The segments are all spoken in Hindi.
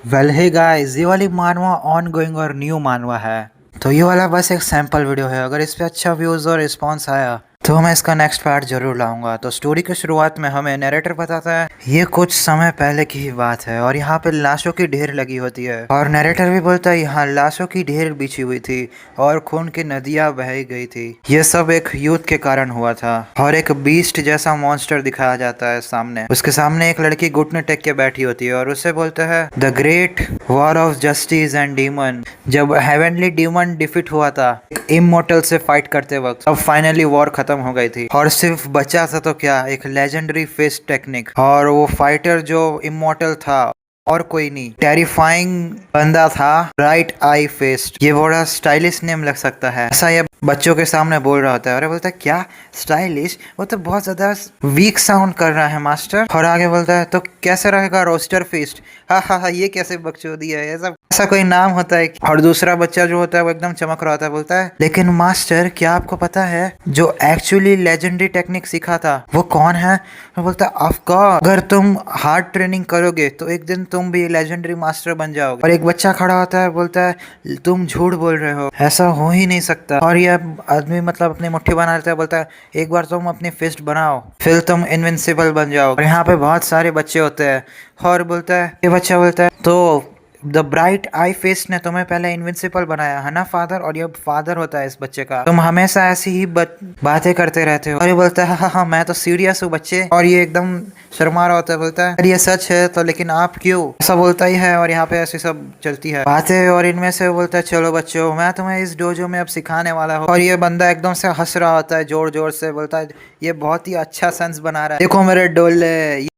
वेल हे गाइस, ये वाली मानवा ऑन गोइंग और न्यू मानवा है। तो ये वाला बस एक सैंपल वीडियो है। अगर इस पे अच्छा व्यूज और रिस्पांस आया तो मैं इसका नेक्स्ट पार्ट जरूर लाऊंगा। तो स्टोरी की शुरुआत में हमें नरेटर बताता है ये कुछ समय पहले की ही बात है और यहाँ पे लाशों की ढेर लगी होती है और नरेटर भी बोलता है यहाँ लाशों की ढेर बिछी हुई थी और खून की नदियां बह गई थी। ये सब एक युद्ध के कारण हुआ था और एक बीस्ट जैसा मॉन्स्टर दिखाया जाता है सामने। उसके सामने एक लड़की घुटने टेक के बैठी होती है और उससे बोलता है the great war of justice and demon. जब हेवनली डीमन डिफीट हुआ था इमोर्टल से फाइट करते वक्त, अब फाइनली वॉर खत्म हो गई थी और सिर्फ बचा था तो क्या, एक लेजेंडरी फिस्ट टेक्निक। और वो फाइटर जो इमोर्टल था और कोई नहीं, टेरिफाइंग बंदा था ब्राइट आई फिस्ट। ये बड़ा स्टाइलिश नेम लग सकता है, ऐसा ये बच्चों के सामने बोल रहा होता है और ये बोलता है क्या स्टाइलिश, वो तो बहुत ज्यादा वीक साउंड कर रहा है मास्टर। और आगे बोलता है तो कैसे रहेगा रोस्टर फिस्ट। हाँ हाँ हाँ, ये कैसे बकचोदी है, ऐसा ऐसा कोई नाम होता है। और दूसरा बच्चा जो होता है वो एकदम चमक रहा होता है, बोलता है लेकिन मास्टर क्या आपको पता है जो एक्चुअली लेजेंडरी टेक्निक सीखा था वो कौन है। वो बोलता है ऑफ कोर्स, अगर तुम हार्ड ट्रेनिंग करोगे तो एक दिन तुम भी लेजेंडरी मास्टर बन जाओगे। और एक बच्चा खड़ा होता है, बोलता है तुम झूठ बोल रहे हो, ऐसा हो ही नहीं सकता। और ये आदमी मतलब अपनी मुट्ठी बना लेता है, बोलता है एक बार तुम अपनी फिस्ट बनाओ फिर तुम इनविंसिबल बन जाओ। और यहाँ पे बहुत सारे बच्चे होते हैं और बोलता है, ये बच्चा बोलता है तो द ब्राइट आई फिस्ट ने तुम्हें पहले इनविंसिबल बनाया है ना फादर, और ये फादर होता है इस बच्चे का, तुम हमेशा ऐसी ही बातें करते रहते हो। और ये बोलता है हाँ हाँ मैं तो सीरियस हूँ बच्चे। और ये एकदम शर्मा रहा होता है, बोलता है ये सच है तो लेकिन आप क्यों, ऐसा बोलता ही है। और यहाँ पे ऐसी सब चलती है बातें और इनमें से बोलता है चलो बच्चों मैं तुम्हें इस डोजो में अब सिखाने वाला हूँ। और ये बंदा एकदम से हंस रहा होता है जोर जोर से, बोलता है ये बहुत ही अच्छा सेंस बना रहा है, देखो मेरे डोले,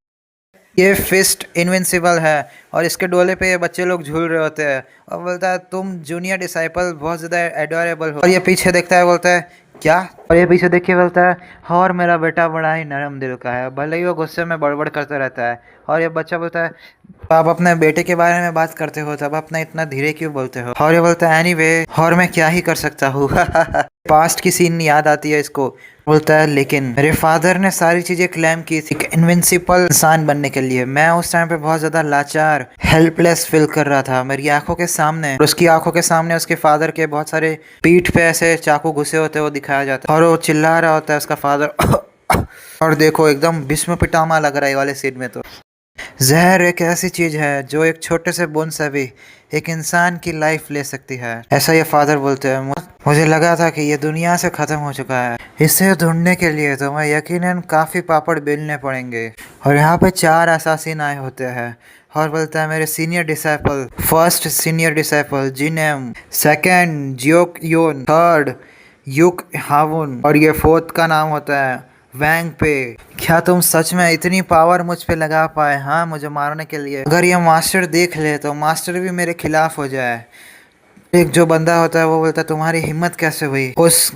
ये फिस्ट इनविंसिबल है। और इसके डोले पे ये बच्चे लोग झूल रहे होते हैं और बोलता है तुम जूनियर डिसाइपल बहुत ज़्यादा एडोरेबल हो। और ये पीछे देखता है, बोलता है क्या, और ये पीछे देख के बोलता है और मेरा बेटा बड़ा ही नरम दिल का है, भले ही वो गुस्से में बड़बड़ करता रहता है। और ये बच्चा बोलता है आप अपने बेटे के बारे में बात करते हो तब अपना इतना धीरे क्यों बोलते हो। और ये बोलता है एनीवे और मैं क्या ही कर सकता हूँ। पास्ट की सीन याद आती है इसको, बोलता है लेकिन मेरे फादर ने सारी चीजें क्लेम की थी इनविंसिबल इंसान बनने के लिए। मैं उस टाइम पे बहुत ज्यादा लाचार हेल्पलेस फील कर रहा था। मेरी आंखों के सामने, उसकी आंखों के सामने उसके फादर के बहुत सारे पीठ पे ऐसे चाकू घुसे होते वो दिखाया जाता है और वो चिल्ला रहा होता है उसका फादर। और देखो एकदम भीष्म पितामह लग रहा है वाले सीन में। तो जहर एक ऐसी चीज है जो एक छोटे से बूंद से भी एक इंसान की लाइफ ले सकती है, ऐसा ये फादर बोलते हैं। मुझे लगा था कि ये दुनिया से खत्म हो चुका है, इसे ढूंढने के लिए तो मैं यकीनन काफी पापड़ बेलने पड़ेंगे। और यहाँ पे 4 असासिन आए होते हैं और बोलता है मेरे senior disciple, first senior disciple जिनेम, सेकंड जियोक योन, थर्ड युक हावुन और ये फोर्थ का नाम होता है वैंग पे। क्या तुम सच में इतनी पावर मुझ पे लगा पाए, हाँ मुझे मारने के लिए। अगर ये मास्टर देख ले तो मास्टर भी मेरे खिलाफ हो जाए। एक जो बंदा होता है वो बोलता है तुम्हारी हिम्मत कैसे हुई उस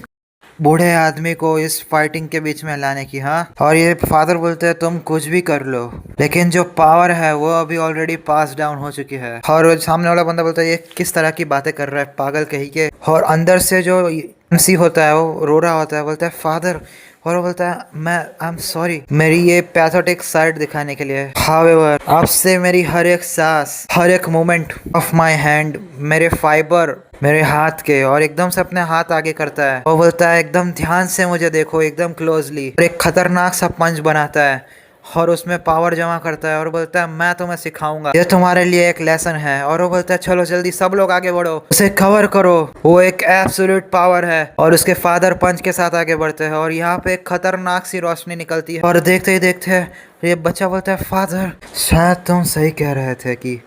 बूढ़े आदमी को इस फाइटिंग के बीच में लाने की। हाँ, और ये फादर बोलते हैं तुम कुछ भी कर लो लेकिन जो पावर है वो अभी ऑलरेडी पास डाउन हो चुकी है। और सामने वाला बंदा बोलता है ये किस तरह की बातें कर रहा है पागल कहीं के। और अंदर से जो एमसी होता है वो रो रहा होता है, बोलता है फादर, और वो बोलता है मैं आई एम सॉरी मेरी ये पैथोटिक साइड दिखाने के लिए। हाउएवर आपसे मेरी हर एक सांस, हर एक मोमेंट ऑफ माय हैंड, मेरे फाइबर मेरे हाथ के। और एकदम से अपने हाथ आगे करता है, वो बोलता है एकदम ध्यान से मुझे देखो एकदम क्लोजली। और एक खतरनाक सा पंच बनाता है और उसमें पावर जमा करता है और बोलता है मैं तुम्हें सिखाऊंगा, ये तुम्हारे लिए एक लेसन है। और वो बोलता है चलो जल्दी सब लोग आगे बढ़ो, उसे कवर करो, वो एक एब्सोल्यूट पावर है। और उसके फादर पंच के साथ आगे बढ़ते हैं और यहाँ पे एक खतरनाक सी रोशनी निकलती है और देखते ही देखते ये बच्चा बोलता है फादर शायद तुम सही कह रहे थे कि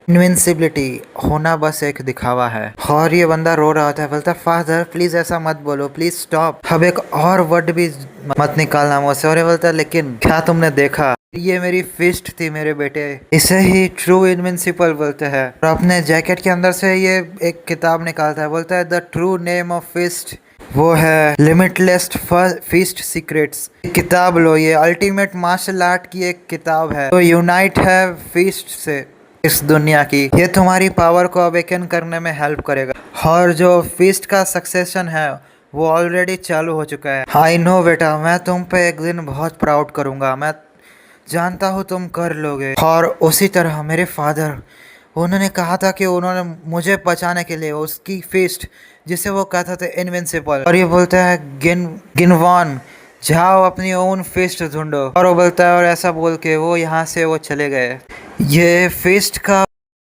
इनविंसिबिलिटी होना बस एक दिखावा है। और ये बंदा रो रहा था, बोलता फादर प्लीज ऐसा मत बोलो, प्लीज स्टॉप, अब एक और वर्ड भी मत निकालना मुझसे। और ये बोलता लेकिन क्या तुमने देखा, ये मेरी फिस्ट थी मेरे बेटे, इसे ही ट्रू इनविंसिबल बोलते हैं। और अपने जैकेट के अंदर से ये एक किताब निकालता है, बोलता है the true name of fist वो है लिमिटलेस फीस्ट सीक्रेट्स। किताब लो, ये अल्टीमेट मार्शल आर्ट की एक किताब है तो यूनाइट है फीस्ट से इस दुनिया की, ये तुम्हारी पावर को अवेकन करने में हेल्प करेगा। और जो फीस्ट का सक्सेशन है वो ऑलरेडी चालू हो चुका है। आई नो बेटा, मैं तुम पे एक दिन बहुत प्राउड करूंगा, मैं जानता हूँ तुम कर लोगे। और उसी तरह मेरे फादर उन्होंने कहा था कि उन्होंने मुझे बचाने के लिए उसकी फिस्ट जिसे वो कहते थे इनविंसिबल, और ये बोलता है गिनवान जाओ अपनी ओन फिस्ट ढूंढो, और वो बोलता है और ऐसा बोल के वो यहाँ से वो चले गए। ये फिस्ट का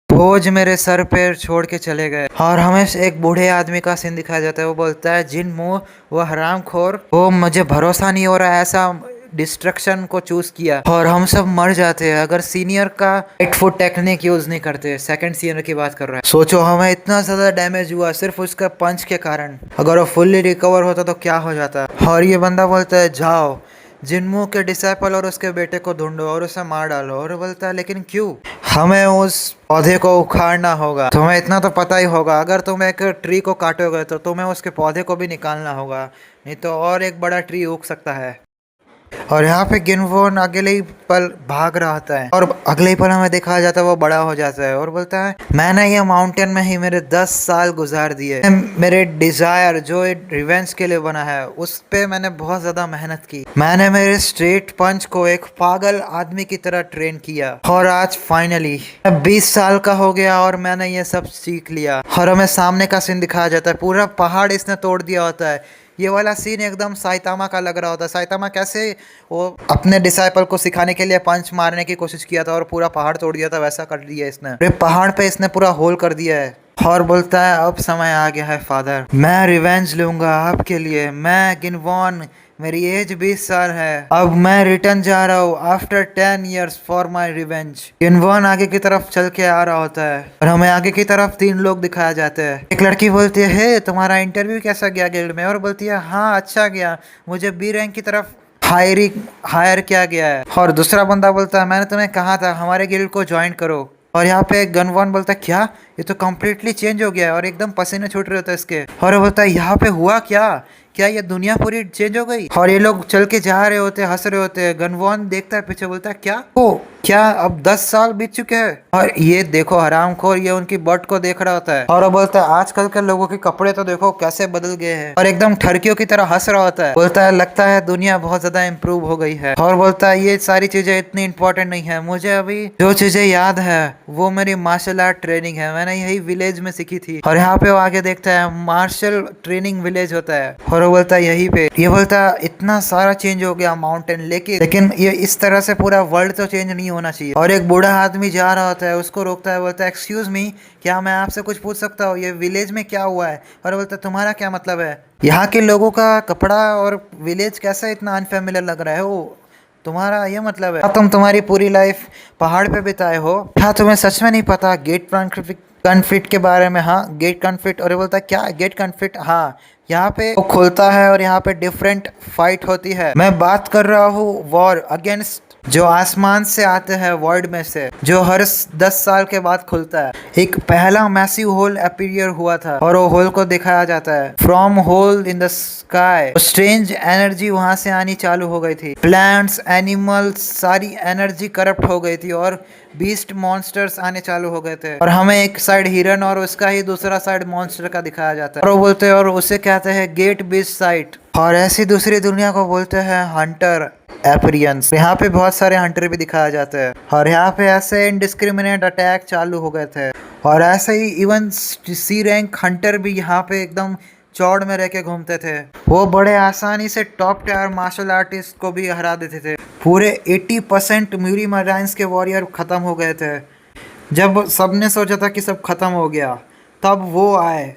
बोझ मेरे सर पे छोड़ के चले गए। और हमें एक बूढ़े आदमी का सीन दिखाया जाता है। वो बोलता है जिन मुंह वो हरामखोर, वो मुझे भरोसा नहीं हो रहा है, ऐसा डिस्ट्रक्शन को चूज किया और हम सब मर जाते हैं अगर सीनियर का 8 फुट टेक्निक यूज नहीं करते। सेकंड सीनियर की बात कर रहा है। सोचो हमें इतना ज्यादा डैमेज हुआ सिर्फ उसका पंच के कारण, अगर वो फुल्ली रिकवर होता तो क्या हो जाता। और ये बंदा बोलता है जाओ जिनमू के डिसाइपल और उसके बेटे को ढूंढो और उसे मार डालो। और बोलता है लेकिन क्यों, हमें उस पौधे को उखाड़ना होगा। तुम्हें इतना तो पता ही होगा अगर तुम एक ट्री को काटोगे तो तुम्हें उसके पौधे को भी निकालना होगा, नहीं तो और एक बड़ा ट्री उग सकता है। और यहाँ पे गिनवोन अगले ही पल भाग रहा होता है और अगले ही पल हमें दिखाया जाता है वो बड़ा हो जाता है और बोलता है मैंने ये माउंटेन में ही मेरे 10 साल गुजार दिए। मेरे डिजायर जो रिवेंज के लिए बना है उस पे मैंने बहुत ज्यादा मेहनत की। मैंने मेरे स्ट्रेट पंच को एक पागल आदमी की तरह ट्रेन किया और आज फाइनली 20 साल का हो गया और मैंने ये सब सीख लिया। और हमें सामने का सीन दिखाया जाता है, पूरा पहाड़ इसने तोड़ दिया होता है। ये वाला सीन एकदम साइतामा का लग रहा होता है। साइतामा कैसे वो अपने डिसाइपल को सिखाने के लिए पंच मारने की कोशिश किया था और पूरा पहाड़ तोड़ दिया था, वैसा कर दिया इसने। पहाड़ पे इसने पूरा होल कर दिया है और बोलता है अब समय आ गया है फादर, मैं रिवेंज लूंगा आपके लिए। मैं गिनवॉन, मेरी एज 20 साल है, अब मैं रिटर्न जा रहा हूँ after 10 years for my revenge. गिनवॉन आगे की तरफ चल के आ रहा होता है और हमें आगे की तरफ 3 लोग दिखाया जाते हैं। एक लड़की बोलती है हे तुम्हारा इंटरव्यू कैसा गया गिल्ड में, और बोलती है हाँ अच्छा गया, मुझे बी रैंक की तरफ हायर किया गया है। और दूसरा बंदा बोलता है मैंने तुम्हें कहा था हमारे गिल्ड को ज्वाइन करो। और यहाँ पे गनवान बोलता है क्या, ये तो कम्प्लीटली चेंज हो गया है और एकदम पसीने छूट रहे होते हैं इसके। और वो बोलता है यहाँ पे हुआ क्या, क्या ये दुनिया पूरी चेंज हो गई। और ये लोग चल के जा रहे होते हंस रहे होते हैं। गनवान देखता है पीछे, बोलता है क्या ओ क्या अब 10 साल बीत चुके हैं। और ये देखो हरामखोर ये उनकी बट को देख रहा होता है और वो बोलता है आजकल के लोगों के कपड़े तो देखो कैसे बदल गए हैं, और एकदम ठरकियों की तरह हंस रहा होता है। बोलता है लगता है दुनिया बहुत ज्यादा इम्प्रूव हो गई है। और बोलता है ये सारी चीजें इतनी इंपॉर्टेंट नहीं है, मुझे अभी जो चीजें याद है वो मेरी मार्शल आर्ट ट्रेनिंग है, मैंने यही विलेज में सीखी थी। और यहाँ पे वो आगे देखता है मार्शल ट्रेनिंग विलेज होता है और वो बोलता है यही पे। ये बोलता है इतना सारा चेंज हो गया माउंटेन, लेकिन ये इस तरह से पूरा वर्ल्ड तो चेंज नहीं होना चाहिए। और एक बूढ़ा आदमी जा रहा होता है, उसको रोकता है, बोलता है एक्सक्यूज मी क्या मैं आपसे कुछ पूछ सकता हूँ, ये विलेज में क्या हुआ है। और बोलता है तुम्हारा क्या मतलब है, यहाँ के लोगों का कपड़ा और विलेज कैसा इतना अनफेमिलियर लग रहा है, वो तुम्हारा ये मतलब है तुम तुम्हारी पूरी लाइफ पहाड़ पे बिताए हो, क्या तुम्हें सच में नहीं पता गेट कॉन्फ्लिक्ट के बारे में। हाँ गेट कॉन्फ्लिक्ट। और ये बोलता है क्या गेट कॉन्फ्लिक्ट, हाँ यहाँ पे वो खुलता है और यहाँ पे डिफरेंट फाइट होती है। मैं बात कर रहा हूँ वॉर अगेंस्ट जो आसमान से आते हैं वर्ल्ड में से, जो हर 10 साल के बाद खुलता है। एक पहला मैसिव होल अपीयर हुआ था और वो होल को दिखाया जाता है from hole in the sky. Strange energy वहां से आनी चालू हो गई थी, प्लांट्स एनिमल्स सारी एनर्जी करप्ट हो गई थी और बीस्ट मॉन्स्टर्स आने चालू हो गए थे। और हमें एक साइड हिरन और उसका ही दूसरा साइड मॉन्स्टर का दिखाया जाता है और वो बोलते हैं और उसे कहते हैं गेट बीस्ट साइट। और ऐसी दूसरी दुनिया को बोलते हैं हंटर एपरियंस। यहाँ पे बहुत सारे हंटर भी दिखाया जाते हैं और यहाँ पे ऐसे इनडिस्क्रिमिनेट अटैक चालू हो गए थे। और ऐसे ही इवन सी रैंक हंटर भी यहाँ पे एकदम चौड़ में रह के घूमते थे। वो बड़े आसानी से टॉप टायर मार्शल आर्टिस्ट को भी हरा देते थे। पूरे 80% म्यूरी मराइंस के वॉरियर खत्म हो गए थे। जब सबने सोचा था कि सब खत्म हो गया तब वो आए,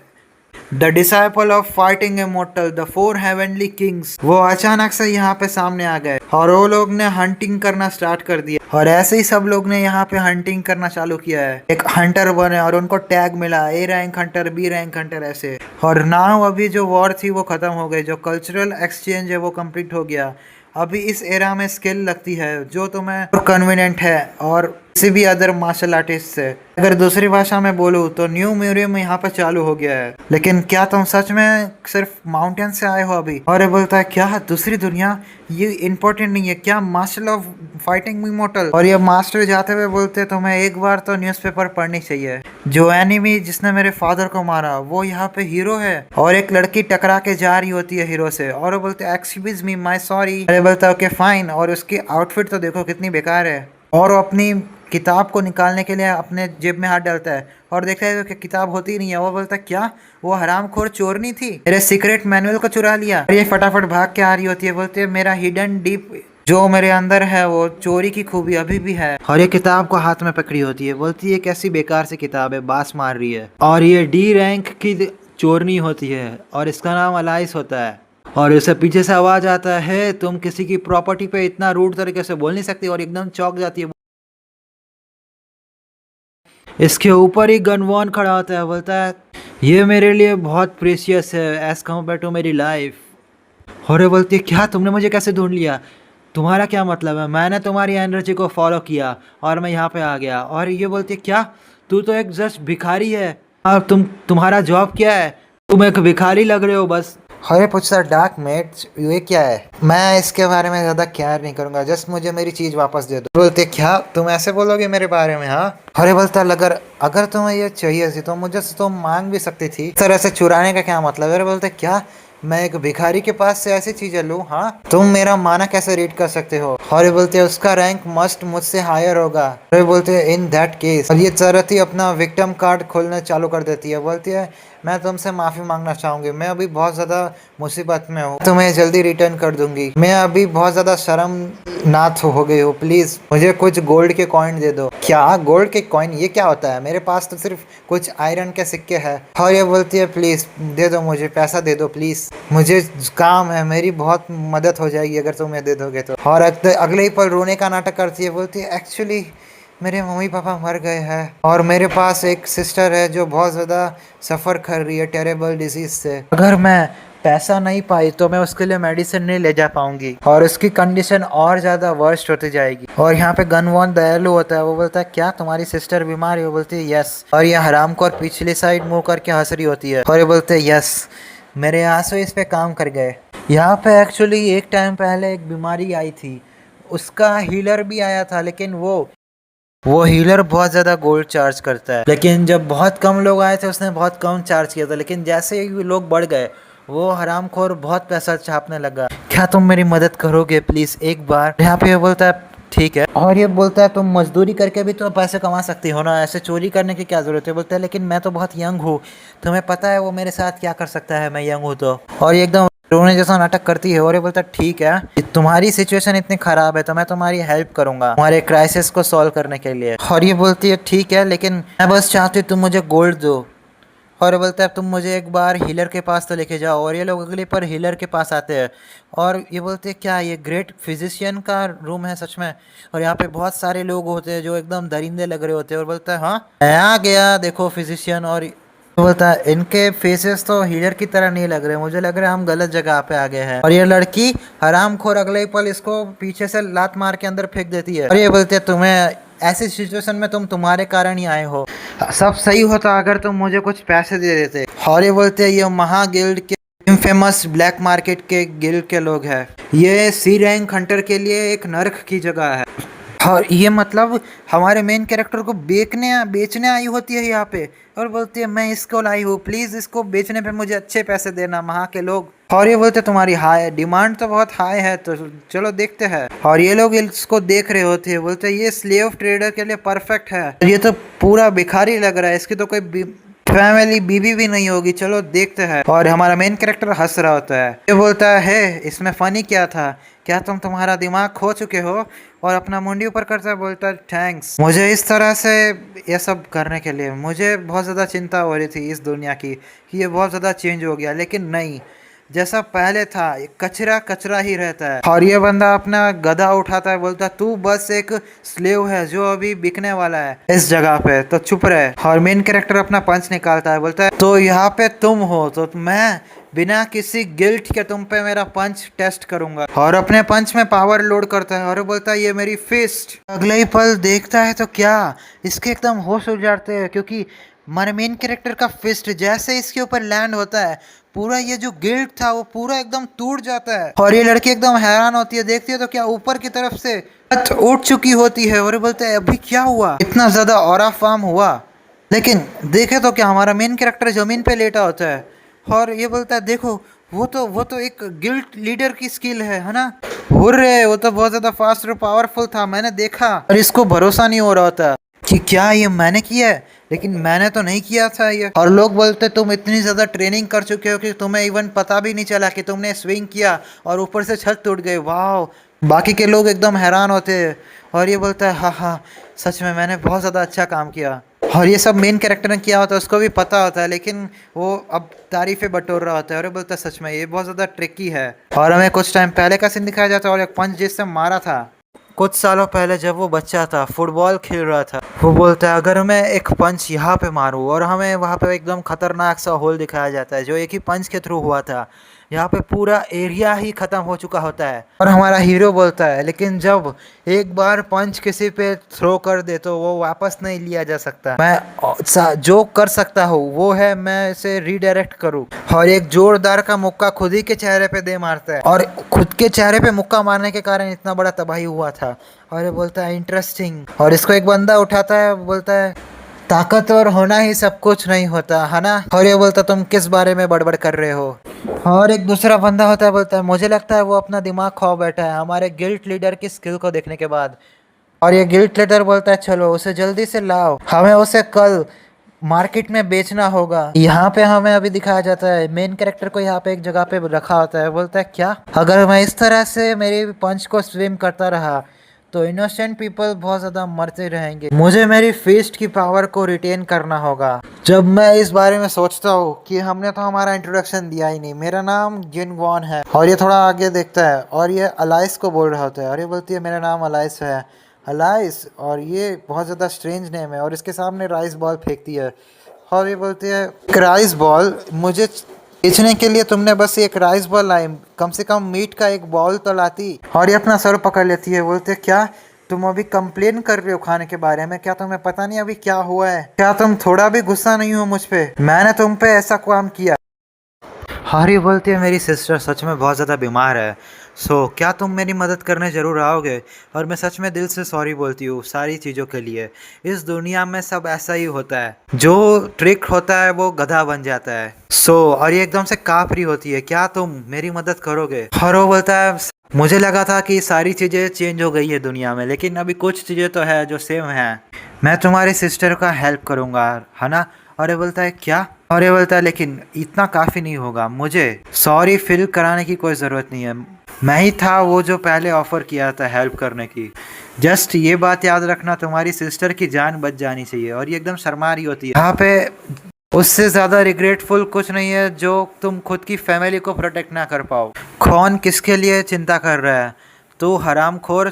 the disciple of fighting immortal, the 4 heavenly Kings. वो अचानक से यहाँ पे सामने आ गए और वो लोग ने हंटिंग करना स्टार्ट कर दिया। और ऐसे ही सब लोग ने यहाँ पे हंटिंग करना चालू किया है। एक हंटर बने और उनको टैग मिला A rank hunter, B rank hunter ऐसे। और नाउ अभी जो वॉर थी वो खत्म हो गई, जो कल्चरल एक्सचेंज है वो कंप्लीट हो गया। अभी इस एरा में स्किल लगती है जो तुम्हें कन्वीनियंट है और किसी भी अदर मार्शल आर्टिस्ट से। अगर दूसरी भाषा में बोलूँ तो न्यू म्यूजियम यहाँ पर चालू हो गया है। लेकिन क्या तुम सच में सिर्फ माउंटेन से आए हो अभी? और ये बोलता है क्या दूसरी दुनिया, ये इम्पोर्टेंट नहीं है क्या, मार्शल ऑफ फाइटिंग इमोर्टल। और ये मास्टर जाते हुए बोलते हैं तुम्हें एक बार तो न्यूज़पेपर पढ़नी चाहिए, जो एनिमी जिसने मेरे फादर को मारा वो यहाँ पे हीरो है। और एक लड़की टकरा के जा रही होती है हीरो से और वो बोलते हैं एक्सक्यूज मी माई सॉरी। अरे बोलता है ओके फाइन। और उसकी आउटफिट तो देखो कितनी बेकार है और वो अपनी किताब को निकालने के लिए अपने जेब में हाथ डालता है और देखता है कि किताब होती ही नहीं है। वो बोलता है क्या, वो हरामखोर चोरनी थी, मेरे सीक्रेट मैनुअल को चुरा लिया। और ये फटाफट भाग के आ रही होती है, बोलती है मेरा हिडन डीप जो मेरे अंदर है वो चोरी की खूबी अभी भी है। और ये किताब को हाथ में पकड़ी होती है, बोलती है कैसी बेकार सी किताब है, बास मार रही है। और ये डी रैंक की चोरनी होती है और इसका नाम अलाइस होता है। और इसे पीछे से आवाज आता है तुम किसी की प्रॉपर्टी पे इतना रूड तरीके से बोल नहीं सकती, और एकदम चौंक जाती है। इसके ऊपर ही गनवान खड़ा होता है, बोलता है ये मेरे लिए बहुत प्रेशियस है एज कम्पेयर टू मेरी लाइफ। और ये बोलती है क्या, तुमने मुझे कैसे ढूंढ लिया, तुम्हारा क्या मतलब है, मैंने तुम्हारी एनर्जी को फॉलो किया और मैं यहाँ पे आ गया। और ये बोलती है क्या, तू तो एक जस्ट भिखारी है, और तुम्हारा जॉब क्या है, तुम एक भिखारी लग रहे हो बस। अरे पूछता डार्क मेट ये क्या है, मैं इसके बारे में ज़्यादा केयर नहीं करूँगा, जस्ट मुझे मेरी चीज़ वापस दे दो। बोलते क्या तुम ऐसे बोलोगे मेरे बारे में, हाँ। अरे बोलता अगर अगर तुम्हें ये चाहिए थी तो मुझे से तुम मांग भी सकती थी, इस तरह से चुराने का क्या मतलब है। अरे बोलते क्या, मैं एक भिखारी के पास से ऐसी चीजें लूँ, हाँ, तुम मेरा माना कैसे रीड कर सकते हो। और ये बोलते हैं उसका रैंक मस्ट मुझसे हायर होगा। और ये बोलते हैं इन दैट केस, और ये चरत ही अपना विक्टिम कार्ड खोलना चालू कर देती है। बोलती है मैं तुमसे माफ़ी मांगना चाहूँगी, मैं अभी बहुत ज़्यादा मुसीबत में हूँ, तुम्हें जल्दी रिटर्न कर दूंगी, मैं अभी बहुत ज़्यादा शर्मनाक हो गई हूँ, प्लीज़ मुझे कुछ गोल्ड के कॉइन दे दो। क्या गोल्ड के कॉइन, ये क्या होता है, मेरे पास तो सिर्फ कुछ आयरन के सिक्के हैं। और ये बोलती है प्लीज़ दे दो, मुझे पैसा दे दो प्लीज़, मुझे काम है, मेरी बहुत मदद हो जाएगी अगर तुम दे दोगे तो। और अगले ही पल रोने का नाटक करती है, बोलती है एक्चुअली मेरे मम्मी पापा मर गए हैं और मेरे पास एक सिस्टर है जो बहुत ज़्यादा सफ़र कर रही है टेरेबल डिजीज़ से। अगर मैं पैसा नहीं पाई तो मैं उसके लिए मेडिसिन नहीं ले जा पाऊंगी और उसकी कंडीशन और ज़्यादा वर्स्ट होती जाएगी। और यहाँ पे गनवान दयालु होता है, वो बोलता है क्या तुम्हारी सिस्टर बीमार है, वो बोलती है यस। और ये हरामखोर पिछली साइड मुँह करके हंस रही होती है और ये बोलते हैं यस, मेरे आंसू इस पे काम कर गए। यहाँ पे एक्चुअली एक टाइम पहले एक बीमारी आई थी, उसका हीलर भी आया था, लेकिन वो हीलर बहुत ज़्यादा गोल्ड चार्ज करता है। लेकिन जब बहुत कम लोग आए थे उसने बहुत कम चार्ज किया था, लेकिन जैसे ही लोग बढ़ गए वो हरामखोर बहुत पैसा छापने लगा। क्या तुम मेरी मदद करोगे प्लीज़ एक बार। यहाँ पे बोलता है ठीक है, और ये बोलता है तुम मजदूरी करके भी तो पैसे कमा सकती हो ना, ऐसे चोरी करने की क्या ज़रूरत है। बोलता है लेकिन मैं तो बहुत यंग हूँ, तुम्हें पता है वो मेरे साथ क्या कर सकता है, मैं यंग हूँ तो। और ये एकदम रोने जैसा नाटक करती है और ये बोलता है ठीक है तुम्हारी सिचुएशन इतनी ख़राब है तो मैं तुम्हारी हेल्प करूंगा तुम्हारे क्राइसिस को सॉल्व करने के लिए। और ये बोलती है ठीक है, लेकिन मैं बस चाहती हूँ तुम मुझे गोल्ड दो। और ये बोलता है तुम मुझे एक बार हीलर के पास तो लेके जाओ। और ये लोग अगले पर हीलर के पास आते हैं और ये बोलते हैं क्या ये ग्रेट फिजिशियन का रूम है सच में। और यहाँ पे बहुत सारे लोग होते हैं जो एकदम दरिंदे लग रहे होते हैं। और बोलता है हाँ मैं आ गया देखो फिजिशियन। और बोलता है इनके फेसेस तो हीलर की तरह नहीं लग रहे, मुझे लग रहा है हम गलत जगह पे आ गए हैं। और ये लड़की हरामखोर अगले ही पल इसको पीछे से लात मार के अंदर फेंक देती है। और ये बोलते हैं तुम्हें ऐसी सिचुएशन में तुम्हारे कारण ही आए हो, सब सही होता अगर तुम मुझे कुछ पैसे दे देते। और ये बोलते हैं ये महा गिल्ड के फेमस ब्लैक मार्केट के गिल्ड के लोग हैं, ये सी रैंक हंटर के लिए एक नर्क की जगह है। और ये मतलब हमारे मेन कैरेक्टर को बेचने आई होती है यहाँ पे। और बोलती है मैं इसको लाई हूँ, प्लीज़ इसको बेचने पे मुझे अच्छे पैसे देना वहाँ के लोग। और ये बोलते तुम्हारी हाई डिमांड तो बहुत हाई है तो चलो देखते हैं। और ये लोग इसको देख रहे होते हैं, बोलते हैं ये स्लेव ट्रेडर के लिए परफेक्ट है, ये तो पूरा भिखारी लग रहा है, इसकी तो कोई फैमिली बीबी भी नहीं होगी, चलो देखते हैं। और हमारा मेन कैरेक्टर हंस रहा होता है, ये बोलता है इसमें फ़नी क्या था, क्या तुम तुम्हारा दिमाग खो चुके हो। और अपना मुंडी ऊपर करता है, बोलता है थैंक्स, मुझे इस तरह से ये सब करने के लिए मुझे बहुत ज़्यादा चिंता हो रही थी इस दुनिया की कि ये बहुत ज़्यादा चेंज हो गया, लेकिन नहीं, जैसा पहले था ये कचरा कचरा ही रहता है। और ये बंदा अपना गधा उठाता है, बोलता है तू बस एक स्लेव है जो अभी बिकने वाला है इस जगह पे, तो चुप रहे। और मेन कैरेक्टर अपना पंच निकालता है, बोलता है तो यहाँ पे तुम हो तो मैं बिना किसी गिल्ट के तुम पे मेरा पंच टेस्ट करूंगा। और अपने पंच में पावर लोड करता है और बोलता है ये मेरी फिस्ट। अगले ही पल देखता है तो क्या इसके एकदम होश उड़ जाते हैं, क्योंकि हमारे मेन कैरेक्टर का फिस्ट जैसे इसके ऊपर लैंड होता है पूरा ये जो गिल्ट था वो पूरा एकदम टूट जाता है। और ये लड़की एकदम हैरान होती है, देखती है तो क्या ऊपर की तरफ से छत उठ चुकी होती है। और बोलते हैं अभी क्या हुआ, इतना ज़्यादा ऑरा फॉर्म हुआ। लेकिन देखे तो क्या हमारा मेन कैरेक्टर ज़मीन पे लेटा होता है और ये बोलता है देखो वो तो एक गिल्ड लीडर की स्किल है ना। हुर्रे, वो तो बहुत ज्यादा फास्ट और पावरफुल था, मैंने देखा। और इसको भरोसा नहीं हो रहा था कि क्या ये मैंने किया है, लेकिन मैंने तो नहीं किया था ये। और लोग बोलते तुम इतनी ज्यादा ट्रेनिंग कर चुके हो कि तुम्हें इवन पता भी नहीं चला कि तुमने स्विंग किया और ऊपर से छत टूट गई, वाह। बाकी के लोग एकदम हैरान होते हैं और ये बोलता है हाँ हाँ, सच में मैंने बहुत ज़्यादा अच्छा काम किया। और ये सब मेन कैरेक्टर ने किया होता है, उसको भी पता होता है, लेकिन वो अब तारीफें बटोर रहा होता है और ये बोलता है सच में ये बहुत ज़्यादा ट्रिकी है। और हमें कुछ टाइम पहले का सीन दिखाया जाता है और एक पंच जिससे मारा था कुछ सालों पहले जब वो बच्चा था, फुटबॉल खेल रहा था। वो बोलता है अगर मैं एक पंच यहाँ पे मारूँ, और हमें वहाँ पे एकदम खतरनाक सा होल दिखाया जाता है जो एक ही पंच के थ्रू हुआ था। यहाँ पे पूरा एरिया ही खत्म हो चुका होता है और हमारा हीरो बोलता है लेकिन जब एक बार पंच किसी पे थ्रो कर दे तो वो वापस नहीं लिया जा सकता। मैं जो कर सकता हूँ वो है मैं इसे रीडायरेक्ट करूँ। और एक जोरदार का मुक्का खुद ही के चेहरे पे दे मारता है और खुद के चेहरे पे मुक्का मारने के कारण इतना बड़ा तबाही हुआ था। और ये बोलता है इंटरेस्टिंग, और इसको एक बंदा उठाता है, बोलता है ताकतवर होना ही सब कुछ नहीं होता है ना। और ये बोलता तुम किस बारे में बड़बड़ कर रहे हो। और एक दूसरा बंदा होता है, बोलता है मुझे लगता है वो अपना दिमाग खो बैठा है हमारे गिल्ड लीडर की स्किल को देखने के बाद। और ये गिल्ड लीडर बोलता है चलो उसे जल्दी से लाओ, हमें उसे कल मार्केट में बेचना होगा। यहाँ पे हमें अभी दिखाया जाता है मेन कैरेक्टर को यहाँ पे एक जगह पे रखा होता है, बोलता है क्या अगर मैं इस तरह से मेरे पंच को स्विम करता रहा तो इनोसेंट पीपल बहुत ज़्यादा मरते रहेंगे, मुझे मेरी फिस्ट की पावर को रिटेन करना होगा। जब मैं इस बारे में सोचता हूँ कि हमने तो हमारा इंट्रोडक्शन दिया ही नहीं, मेरा नाम जिन वॉन है। और ये थोड़ा आगे देखता है और ये अलाइस को बोल रहा होता है और ये बोलती है मेरा नाम अलाइस है, अलाइस। और ये बहुत ज़्यादा स्ट्रेंज नेम है और इसके सामने राइस बॉल फेंकती है और ये बोलती है राइस बॉल, मुझे बेचने के लिए तुमने बस एक राइस बॉल लाई, कम से कम मीट का एक बॉल तो लाती। और ये अपना सर पकड़ लेती है, बोलते क्या तुम अभी कंप्लेन कर रहे हो खाने के बारे में, क्या तुम्हें पता नहीं अभी क्या हुआ है, क्या तुम थोड़ा भी गुस्सा नहीं हो मुझ पे, मैंने तुम पे ऐसा काम किया। हारी बोलती है मेरी सिस्टर सच में बहुत ज़्यादा बीमार है, सो क्या तुम मेरी मदद करने ज़रूर आओगे। और मैं सच में दिल से सॉरी बोलती हूँ सारी चीज़ों के लिए। इस दुनिया में सब ऐसा ही होता है, जो ट्रिक होता है वो गधा बन जाता है। और ये एकदम से काँप रही होती है, क्या तुम मेरी मदद करोगे। और वो बोलता है मुझे लगा था कि सारी चीज़ें चेंज हो गई है दुनिया में, लेकिन अभी कुछ चीज़ें तो है जो सेम है, मैं तुम्हारी सिस्टर का हेल्प करूँगा है ना। और ये बोलता है क्या, और ये बोलता है लेकिन इतना काफ़ी नहीं होगा, मुझे सॉरी फील कराने की कोई ज़रूरत नहीं है, मैं ही था वो जो पहले ऑफ़र किया था हेल्प करने की, जस्ट ये बात याद रखना तुम्हारी सिस्टर की जान बच जानी चाहिए। और ये एकदम शर्मा रही होती है यहाँ पे। उससे ज़्यादा रिग्रेटफुल कुछ नहीं है जो तुम खुद की फैमिली को प्रोटेक्ट ना कर पाओ। कौन किसके लिए चिंता कर रहा है, तू हरामखोर,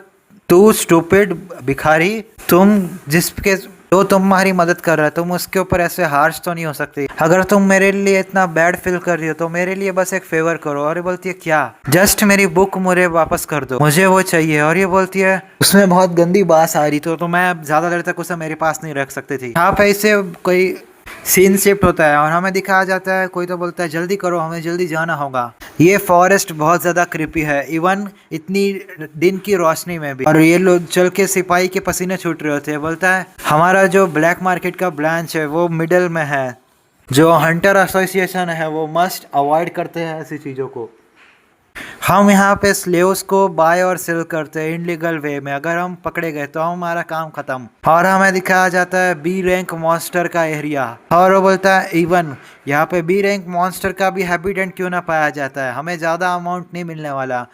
तू स्टूपिड भिखारी, तुम जिसके जो तुम्हारी मदद कर रहा है तुम उसके ऊपर ऐसे हार्श तो नहीं हो सकती। अगर तुम मेरे लिए इतना बैड फील कर रही हो तो मेरे लिए बस एक फेवर करो। और ये बोलती है क्या, जस्ट मेरी बुक मुझे वापस कर दो, मुझे वो चाहिए। और ये बोलती है उसमें बहुत गंदी बात आ रही तो मैं ज़्यादा देर तक उसे मेरे पास नहीं रख सकती थी। यहाँ पे इसे कोई सीन शिफ्ट होता है और हमें दिखाया जाता है, कोई तो बोलता है जल्दी करो हमें जल्दी जाना होगा। ये फॉरेस्ट बहुत ज़्यादा क्रिपी है इवन इतनी दिन की रोशनी में भी। और ये लोग चल के सिपाही के पसीने छूट रहे होते हैं। बोलता है हमारा जो ब्लैक मार्केट का ब्रांच है वो मिडल में है, जो हंटर एसोसिएशन है वो मस्ट अवॉइड करते हैं ऐसी चीज़ों को। हम यहाँ पे स्लेव्स को बाय और सेल करते हैं इनलीगल वे में, अगर हम पकड़े गए तो हमारा काम खत्म। और हमें दिखाया जाता है बी रैंक मॉन्स्टर का एरिया। और वो बोलता है इवन यहाँ पे बी रैंक मॉन्स्टर का भी हैबिटेंट क्यों ना पाया जाता है, हमें ज़्यादा अमाउंट नहीं मिलने वाला,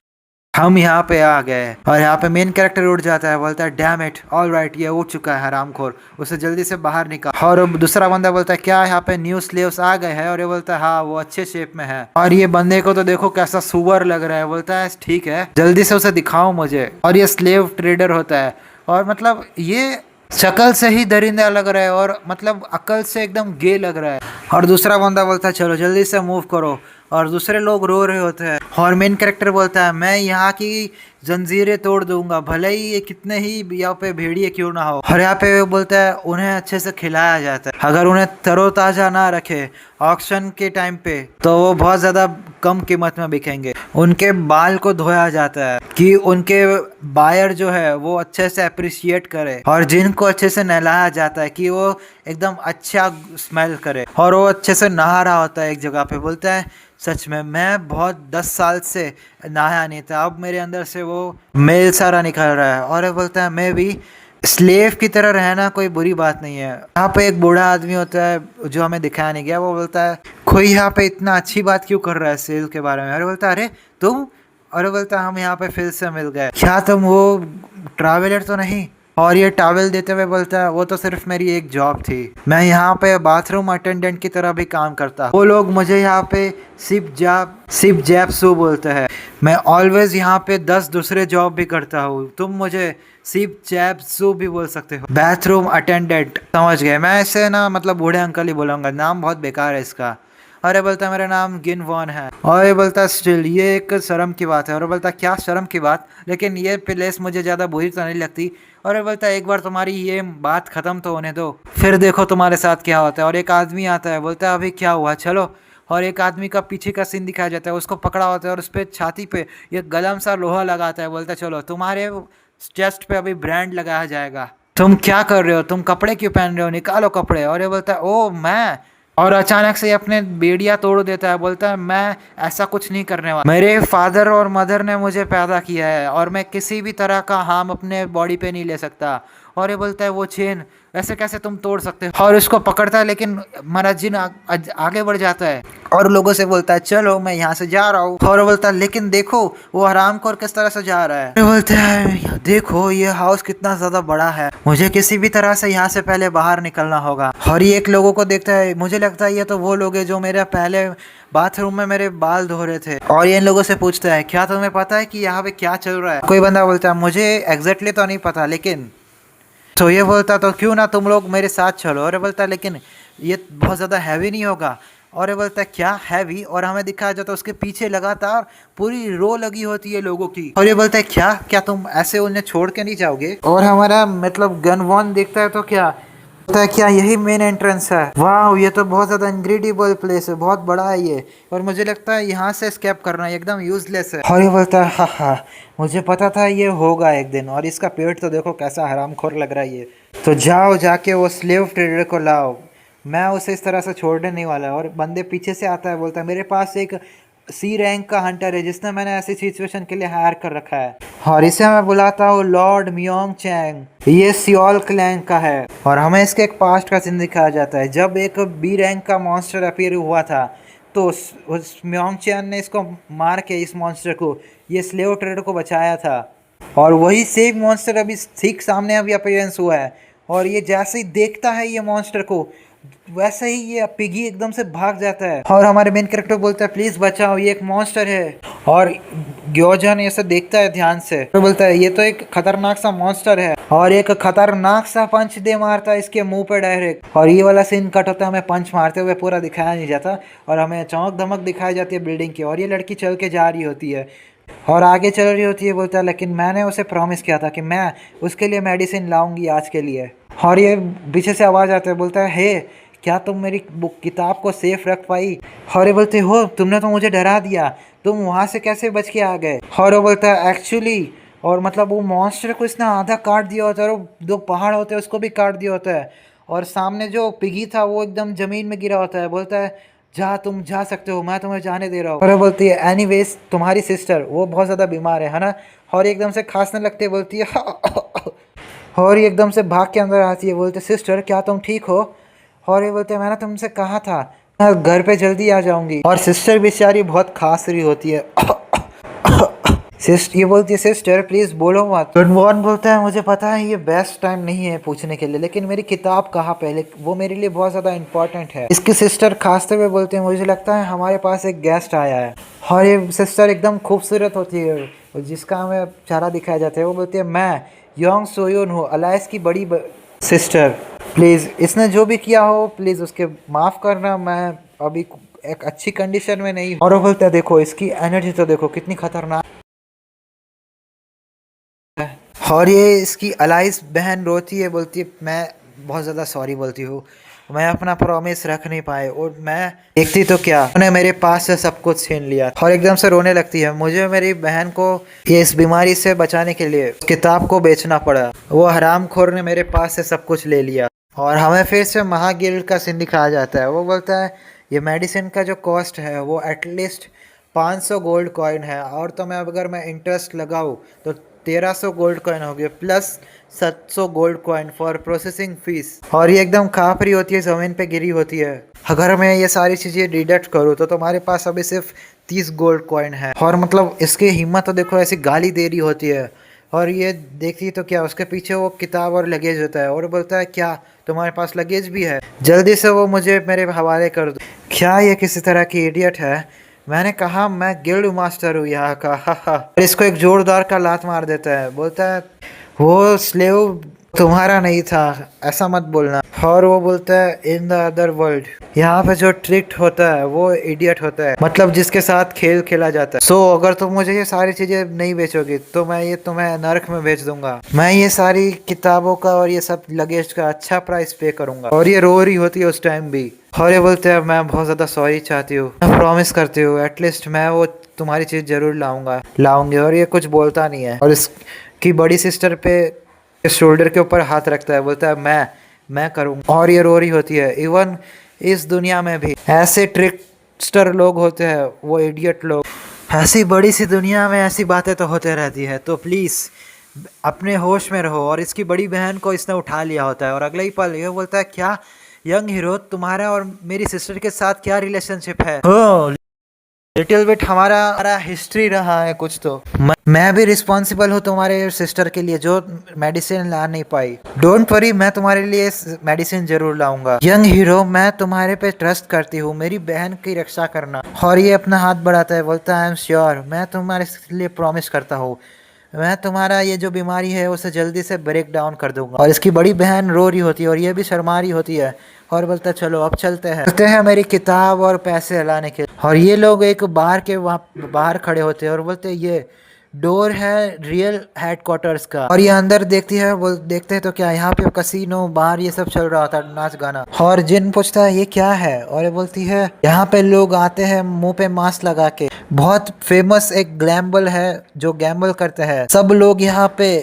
हम यहाँ पे आ गए। और यहाँ पे मेन कैरेक्टर उठ जाता है, बोलता है डैम इट, ऑल राइट ये उठ चुका है हरामखोर, उसे जल्दी से बाहर निकाल। और दूसरा बंदा बोलता है क्या यहाँ पे न्यू स्लेव्स आ गए हैं, और ये बोलता है हाँ वो अच्छे शेप में है, और ये बंदे को तो देखो कैसा सुअर लग रहा है। बोलता है ठीक है जल्दी से उसे दिखाओ मुझे। और ये स्लेव ट्रेडर होता है और मतलब ये शक्ल से ही दरिंदा लग रहा है और मतलब अकल से एकदम गे लग रहा है। और दूसरा बंदा बोलता है चलो जल्दी से मूव करो, और दूसरे लोग रो रहे होते हैं। और मेन कैरेक्टर बोलता है मैं यहाँ की जंजीरें तोड़ दूंगा भले ही ये कितने ही यहाँ पे भेड़िए क्यों ना हो। और यहाँ पे बोलता है उन्हें अच्छे से खिलाया जाता है, अगर उन्हें तरोताज़ा ना रखे ऑक्शन के टाइम पे तो वो बहुत ज़्यादा कम कीमत में बिकेंगे। उनके बाल को धोया जाता है कि उनके बायर जो है वो अच्छे से अप्रिशिएट करे, और जिनको अच्छे से नहलाया जाता है कि वो एकदम अच्छा स्मेल करे। और वो अच्छे से नहा रहा होता है एक जगह पे। बोलता है सच में मैं बहुत 10 साल से नहाया नहीं था, अब मेरे अंदर से वो मेल सारा निकल रहा है। और वो बोलता है मैं भी स्लेव की तरह रहना कोई बुरी बात नहीं है। यहाँ पे एक बूढ़ा आदमी होता है जो हमें दिखाया नहीं गया, वो बोलता है कोई यहाँ पे इतना अच्छी बात क्यों कर रहा है सेल के बारे में। अरे बोलता है अरे तुम, अरे बोलता है हम यहाँ पे फिर से मिल गए, क्या तुम वो ट्रैवलर तो नहीं। और ये टॉवल देते हुए बोलता है वो तो सिर्फ मेरी एक जॉब थी, मैं यहाँ पे बाथरूम अटेंडेंट की तरह भी काम करता, वो लोग मुझे यहाँ पे सिप जैप सू बोलते हैं। मैं ऑलवेज यहाँ पे 10 दूसरे जॉब भी करता हूँ, तुम मुझे सिप जैप सू भी बोल सकते हो, बाथरूम अटेंडेंट। समझ गए? मैं इसे ना मतलब बूढ़े अंकल ही बोलूँगा, नाम बहुत बेकार है इसका। अरे बोलता है मेरा नाम गिन वॉन है। और ये बोलता है स्टिल ये एक शर्म की बात है। और बोलता है क्या शर्म की बात, लेकिन ये प्लेस मुझे ज़्यादा बुरी तो नहीं लगती। और ये बोलता है एक बार तुम्हारी ये बात ख़त्म तो होने दो, फिर देखो तुम्हारे साथ क्या होता है। और एक आदमी आता है, बोलता है अभी क्या हुआ चलो। और एक आदमी का पीछे का सीन दिखाया जाता है, उसको पकड़ा होता है और उस पर छाती पे ये गलम सा लोहा लगाता है। बोलता है चलो तुम्हारे चेस्ट पे अभी ब्रांड लगाया जाएगा। तुम क्या कर रहे हो, तुम कपड़े क्यों पहन रहे हो, निकालो कपड़े। और ये बोलता है ओ मैं। और अचानक से अपने बेड़िया तोड़ देता है। बोलता है मैं ऐसा कुछ नहीं करने वाला, मेरे फादर और मदर ने मुझे पैदा किया है और मैं किसी भी तरह का हार्म अपने बॉडी पे नहीं ले सकता। और ये बोलता है वो चेन ऐसे कैसे तुम तोड़ सकते हो। और उसको पकड़ता है, लेकिन मराजिन आगे बढ़ जाता है और लोगों से बोलता है चलो मैं यहाँ से जा रहा हूँ। और बोलता है लेकिन देखो वो हरामखोर किस तरह से जा रहा है। बोलता है देखो ये हाउस कितना ज्यादा बड़ा है, मुझे किसी भी तरह से यहाँ से पहले बाहर निकलना होगा। और ये एक लोगों को देखता है, मुझे लगता है ये तो वो लोग हैं जो मेरे पहले बाथरूम में मेरे बाल धो रहे थे। और ये इन लोगों से पूछता है क्या तुम्हें पता है कि यहाँ पे क्या चल रहा है। कोई बंदा बोलता है मुझे एग्जैक्टली तो नहीं पता, लेकिन तो ये बोलता तो क्यों ना तुम लोग मेरे साथ चलो। और ये बोलता है लेकिन ये बहुत ज़्यादा हैवी नहीं होगा। और ये बोलता है क्या हैवी। और हमें दिखाया जाता है उसके पीछे लगातार पूरी रो लगी होती है लोगों की। और ये बोलता है क्या क्या तुम ऐसे उन्हें छोड़ के नहीं जाओगे। और हमारा मतलब गन वॉन देखता है तो क्या बोलता है क्या यही मेन एंट्रेंस है। वाह ये तो बहुत ज़्यादा इनक्रेडिबल प्लेस है, बहुत बड़ा है ये। और मुझे लगता है यहाँ से स्केप करना एकदम यूजलेस है। और ये बोलता है हाँ मुझे पता था ये होगा एक दिन। और इसका पेट तो देखो कैसा हरामखोर लग रहा है ये। तो जाओ जाके वो स्लेव ट्रेडर को लाओ, मैं उसे इस तरह से छोड़ने नहीं वाला। और बंदे पीछे से आता है, बोलता है मेरे पास एक सी रैंक का हंटर है जिसने मैंने ऐसी सिचुएशन के लिए हायर कर रखा है, और इसे मैं बुलाता हूँ लॉर्ड मियोंग चैंग, ये सियोल क्लैंग का है। और हमें इसके एक पास्ट का सीन दिखाया जाता है, जब एक बी रैंक का मॉन्स्टर अपीयर हुआ था तो उस मियोंग चैंग ने इसको मार के इस मॉन्स्टर को, ये स्लेव ट्रेडर को बचाया था। और वही सेम मॉन्स्टर अभी ठीक सामने अभी अपीयरेंस हुआ है। और ये जैसे ही देखता है ये मॉन्स्टर को, वैसे ही ये पिगी एकदम से भाग जाता है। और हमारे मेन कैरेक्टर बोलता है प्लीज बचाओ ये एक मॉन्स्टर है। और ग्योजन ऐसे देखता है ध्यान से, तो बोलता है ये तो एक खतरनाक सा मॉन्स्टर है। और एक खतरनाक सा पंच दे मारता है इसके मुंह पे डायरेक्ट। और ये वाला सीन कट होता है, हमें पंच मारते हुए पूरा दिखाया नहीं जाता और हमें चौंक धमक दिखाई जाती है बिल्डिंग की। और ये लड़की चल के जा रही होती है और आगे चल रही होती है। बोलता है लेकिन मैंने उसे प्रॉमिस किया था कि मैं उसके लिए मेडिसिन लाऊंगी आज के लिए। और ये पीछे से आवाज़ आता है, बोलता है हे क्या तुम मेरी बुक किताब को सेफ रख पाई। और ये बोलते हो तुमने तो मुझे डरा दिया, तुम वहाँ से कैसे बच के आ गए। और वो बोलता है एक्चुअली, और मतलब वो मॉन्स्टर को इसने आधा काट दिया होता है और दो पहाड़ होते हैं उसको भी काट दिया होता है। और सामने जो पिगी था वो एकदम ज़मीन में गिरा होता है। बोलता है जा तुम जा सकते हो, मैं तुम्हें जाने दे रहा हूँ। और वो बोलती है एनीवेज तुम्हारी सिस्टर वो बहुत ज़्यादा बीमार है ना। और एकदम से खांसने लगती है, बोलती है और ये एकदम से भाग के अंदर आती है। बोलते सिस्टर क्या तुम ठीक हो। और ये बोलते हैं मैंने तुमसे कहा था मैं घर पे जल्दी आ जाऊंगी। और सिस्टर बेचारी बहुत खांस रही होती है ये बोलती है सिस्टर प्लीज बोलो मत। गनवॉन बोलता है मुझे पता है ये बेस्ट टाइम नहीं है पूछने के लिए, लेकिन मेरी किताब कहाँ पहले, वो मेरे लिए बहुत ज़्यादा इंपॉर्टेंट है। इसकी सिस्टर खांसते हुए बोलते हैं मुझे लगता है हमारे पास एक गेस्ट आया है। और ये सिस्टर एकदम खूबसूरत होती है जिसका हमें चेहरा दिखाया जाता है। वो बोलती है मैं योंग सोयोन हूँ, अलाइस की बड़ी सिस्टर, प्लीज़ इसने जो भी किया हो प्लीज़ उसके माफ़ करना, मैं अभी एक अच्छी कंडीशन में नहीं। और वो बोलता है देखो इसकी एनर्जी तो देखो कितनी खतरनाक। और ये इसकी अलाइस बहन रोती है, बोलती है मैं बहुत ज़्यादा सॉरी बोलती हूँ, मैं अपना प्रॉमिस रख नहीं पाए और मैं देखती तो क्या उन्होंने मेरे पास से सब कुछ छीन लिया। और एकदम से रोने लगती है, मुझे मेरी बहन को ये इस बीमारी से बचाने के लिए किताब को बेचना पड़ा, वो हरामखोर ने मेरे पास से सब कुछ ले लिया। और हमें फिर से महागिल्ड का सीन दिखाया जाता है। वो बोलता है ये मेडिसिन का जो कॉस्ट है वो एटलीस्ट 500 गोल्ड कॉइन है, और तो मैं इंटरेस्ट लगाऊँ तो 1300 गोल्ड कॉइन हो गए, plus 700 gold coin for processing fees. और ये एकदम काँप रही होती है, ज़मीन पे गिरी होती है। अगर मैं ये सारी चीज़ें डिडक्ट करूँ तो तुम्हारे पास अभी सिर्फ 30 गोल्ड कॉइन है। और मतलब इसकी हिम्मत तो देखो, ऐसी गाली दे रही होती है। और ये देखती तो क्या, उसके पीछे वो किताब और लगेज होता है, और बोलता है क्या तुम्हारे पास लगेज भी है, जल्दी से वो मुझे मेरे हवाले कर दो। क्या ये किसी तरह की इडियट है? मैंने कहा मैं गिल्ड मास्टर हूँ यहाँ का, हा हा। और इसको एक जोरदार का लात मार देता है। बोलता है वो स्लेव तुम्हारा नहीं था, ऐसा मत बोलना। और वो बोलता है इन द अदर वर्ल्ड, यहाँ पे जो ट्रिक्ड होता है वो इडियट होता है, मतलब जिसके साथ खेल खेला जाता है। सो अगर तुम मुझे ये सारी चीजें नहीं बेचोगी तो मैं ये तुम्हें नरक में भेज दूंगा। मैं ये सारी किताबों का और ये सब लगेज का अच्छा प्राइस पे करूंगा। और ये रो रही होती है उस टाइम भी। और ये बोलते हैं मैं बहुत ज्यादा सॉरी चाहती हूँ, मैं प्रॉमिस करती हूँ एटलीस्ट मैं वो तुम्हारी चीज जरूर लाऊंगी। और ये कुछ बोलता नहीं है, और इसकी बड़ी सिस्टर पे शोल्डर के ऊपर हाथ रखता है, बोलता है मैं करूँगा। और ये रो रही होती है। इवन इस दुनिया में भी ऐसे ट्रिकस्टर लोग होते हैं, वो इडियट लोग। ऐसी बड़ी सी दुनिया में ऐसी बातें तो होते रहती है, तो प्लीज़ अपने होश में रहो। और इसकी बड़ी बहन को इसने उठा लिया होता है, और अगले ही पल ये बोलता है क्या यंग हीरो, तुम्हारा और मेरी सिस्टर के साथ क्या रिलेशनशिप है? हो लिटिल बिट हमारा हिस्ट्री रहा है कुछ तो। मैं भी रिस्पॉन्सिबल हूँ तुम्हारे सिस्टर के लिए जो मेडिसिन ला नहीं पाई। डोंट वरी, मैं तुम्हारे लिए मेडिसिन जरूर लाऊंगा। यंग हीरो मैं तुम्हारे पे ट्रस्ट करती हूँ, मेरी बहन की रक्षा करना। और ये अपना हाथ बढ़ाता है, बोलता है आई एम श्योर, मैं तुम्हारे लिए प्रॉमिस करता हूँ मैं तुम्हारा ये जो बीमारी है उसे जल्दी से ब्रेक डाउन कर दूंगा। और इसकी बड़ी बहन रो रही होती है, और ये भी शर्मा रही होती है, और बोलता है चलो अब चलते हैं मेरी किताब और पैसे लाने के। और ये लोग एक बार के वहाँ बाहर खड़े होते हैं, और बोलते हैं ये डोर है रियल हेडक्वार्टर्स का। और ये अंदर देखती है, वो देखते हैं तो क्या यहाँ पे कसीनो बार ये सब चल रहा था, नाच गाना। और जिन पूछता है ये क्या है, और ये बोलती है यहाँ पे लोग आते हैं मुंह पे मास्क लगा के, बहुत फेमस एक ग्लैम्बल है जो गैम्बल करते हैं। सब लोग यहाँ पे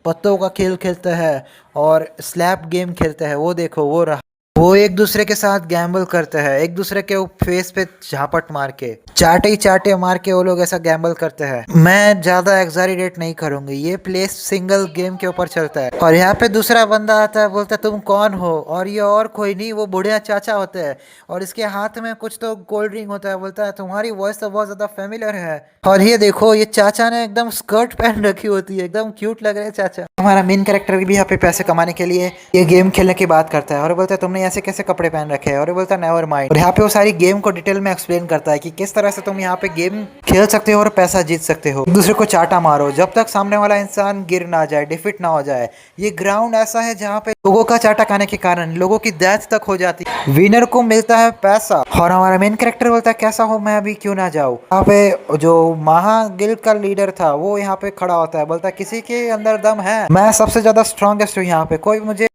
पत्तों का खेल खेलते हैं और स्लैप गेम खेलते हैं। वो देखो वो रहा, वो एक दूसरे के साथ गैम्बल करते हैं, एक दूसरे के फेस पे झापट मार के, चाटे ही चाटे मार के वो लोग ऐसा गैम्बल करते हैं। मैं ज्यादा एग्जैजरेट नहीं करूंगी, ये प्लेस सिंगल गेम के ऊपर चलता है। और यहाँ पे दूसरा बंदा आता है, बोलता है तुम कौन हो? और ये और कोई नहीं, वो बुढ़िया चाचा होते हैं, और इसके हाथ में कुछ तो कोल्ड ड्रिंक होता है। बोलता है तुम्हारी वॉइस तो बहुत ज्यादा फेमिलियर है। और ये देखो ये चाचा ने एकदम स्कर्ट पहन रखी होती है, एकदम क्यूट लग रहे हैं चाचा। हमारा मेन कैरेक्टर भी यहाँ पे पैसे कमाने के लिए ये गेम खेलने की बात करता है, और बोलता है तुमने ऐसे कैसे कपड़े पहन रखे हैं? और बोलता है नेवर माइंड। और यहाँ पे वो सारी गेम को डिटेल में एक्सप्लेन करता है कि किस तरह से तुम यहाँ पे गेम खेल सकते हो और पैसा जीत सकते हो। एक दूसरे को चाटा मारो जब तक सामने वाला इंसान गिर ना जाए, डिफीट ना हो जाए। ये ग्राउंड ऐसा है जहाँ पे लोगों का चाटा खाने के कारण लोगों की डेथ तक हो जाती है, विनर को मिलता है पैसा। और हमारा मेन कैरेक्टर बोलता है कैसा हो मैं अभी क्यों ना जाऊँ। यहाँ पे जो महागिल्ड का लीडर था वो यहाँ पे खड़ा होता है, बोलता है किसी के अंदर दम है, मैं सबसे ज्यादा स्ट्रॉन्गेस्ट हूँ यहाँ पे, कोई मुझे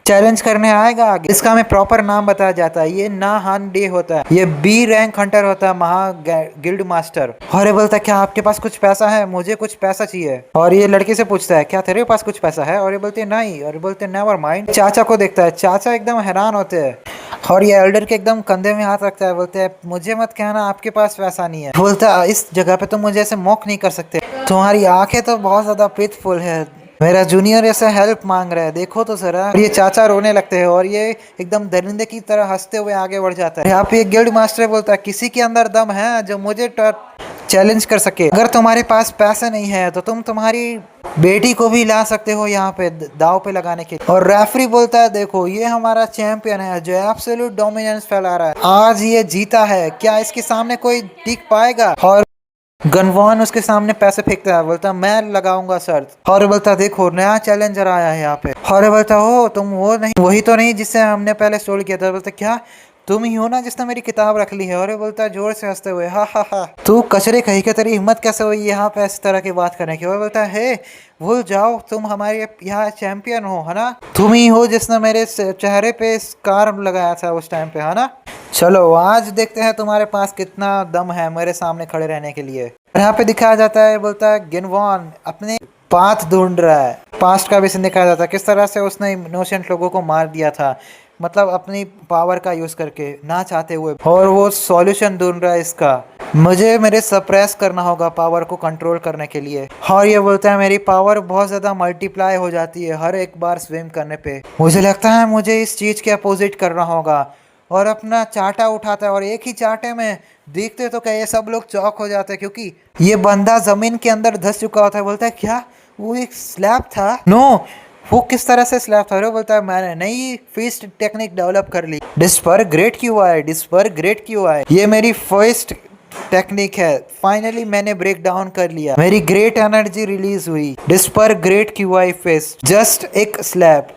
चैलेंज करने आएगा आगे। इसका हमें प्रॉपर नाम बताया जाता है, ये ना हान डे होता है, ये बी रैंक हंटर होता है, महा गिल्ड मास्टर। और ये बोलता है क्या आपके पास कुछ पैसा है? मुझे कुछ पैसा चाहिए। और ये लड़के से पूछता है क्या तेरे पास कुछ पैसा है? और ये बोलते नहीं, और ये बोलते नेवर माइंड। चाचा को देखता है, चाचा एकदम हैरान होते हैं, और ये एल्डर के एकदम कंधे में हाथ रखता है, बोलते हैं मुझे मत कहना आपके पास पैसा नहीं है। बोलता है इस जगह पे तुम मुझे ऐसे मॉक नहीं कर सकते, तुम्हारी आंखें तो बहुत ज्यादा पिथफुल है, मेरा जूनियर ऐसा हेल्प मांग रहा है, देखो तो जरा। ये चाचा रोने लगते हैं, और ये एकदम दरिंदे की तरह हंसते हुए आगे बढ़ जाता है। यहाँ पे एक गिल्ड मास्टर बोलता है किसी के अंदर दम है जो मुझे चैलेंज कर सके? अगर तुम्हारे पास पैसे नहीं है तो तुम तुम्हारी बेटी को भी ला सकते हो यहाँ पे दाव पे लगाने के। और रेफरी बोलता है देखो ये हमारा चैंपियन है जो एब्सोल्यूट डोमिनेंस फैला रहा है, आज ये जीता है, क्या इसके सामने कोई टिक पाएगा? और गनवान उसके सामने पैसे फेंकता है, बोलता मैं लगाऊंगा शर्त। और बोलता देखो नया चैलेंजर आया है यहाँ पे। और बोलता हो तुम वो नहीं, वही तो नहीं जिससे हमने पहले स्टोल किया था? बोलता क्या तुम ही हो ना जिसने मेरी किताब रख ली है? और बोलता है जोर से हंसते हुए हा हा हा, तू कचरे कहीं के, तेरी हिम्मत कैसे हुई यहाँ पे इस तरह की बात करने की? और बोलता है भूल जाओ तुम हमारे यहाँ चैंपियन हो, है ना? तुम ही हो जिसने मेरे चेहरे पे स्कार लगाया था उस टाइम पे, है ना? चलो आज देखते हैं तुम्हारे पास कितना दम है मेरे सामने खड़े रहने के लिए। यहाँ पे दिखाया जाता है, बोलता है गिनवान अपने पाथ ढूंढ रहा है। पास्ट का भी सीन दिखाया जाता है किस तरह से उसने इनोसेंट लोगों को मार दिया था, मतलब अपनी पावर का यूज करके ना चाहते हुए, और वो सॉल्यूशन ढूंढ रहा है इसका। मुझे मेरे सप्रेस करना होगा पावर को कंट्रोल करने के लिए। और ये बोलता है मेरी पावर बहुत ज़्यादा मल्टीप्लाई हो जाती है हर एक बार स्विम करने पे। मुझे लगता है मुझे इस चीज़ के अपोजिट करना होगा। और अपना चाटा उठाता है और एक ही चाटे में देखते तो क्या ये सब लोग चौक हो जाते हैं, क्योंकि ये बंदा जमीन के अंदर धंस चुका होता है। बोलता है क्या वो एक स्लैब था? नो, वो किस तरह से स्लैब था? बोलता है मैंने नई फिस्ट टेक्निक डेवलप कर ली। डिस्पर ग्रेट क्यों आए, डिस्पर ग्रेट क्यों आए, ये मेरी फर्स्ट टेक्निक है। फाइनली मैंने ब्रेक डाउन कर लिया, मेरी ग्रेट एनर्जी रिलीज हुई। डिस्पर ग्रेट क्यों आई फिस्ट, जस्ट एक स्लैब।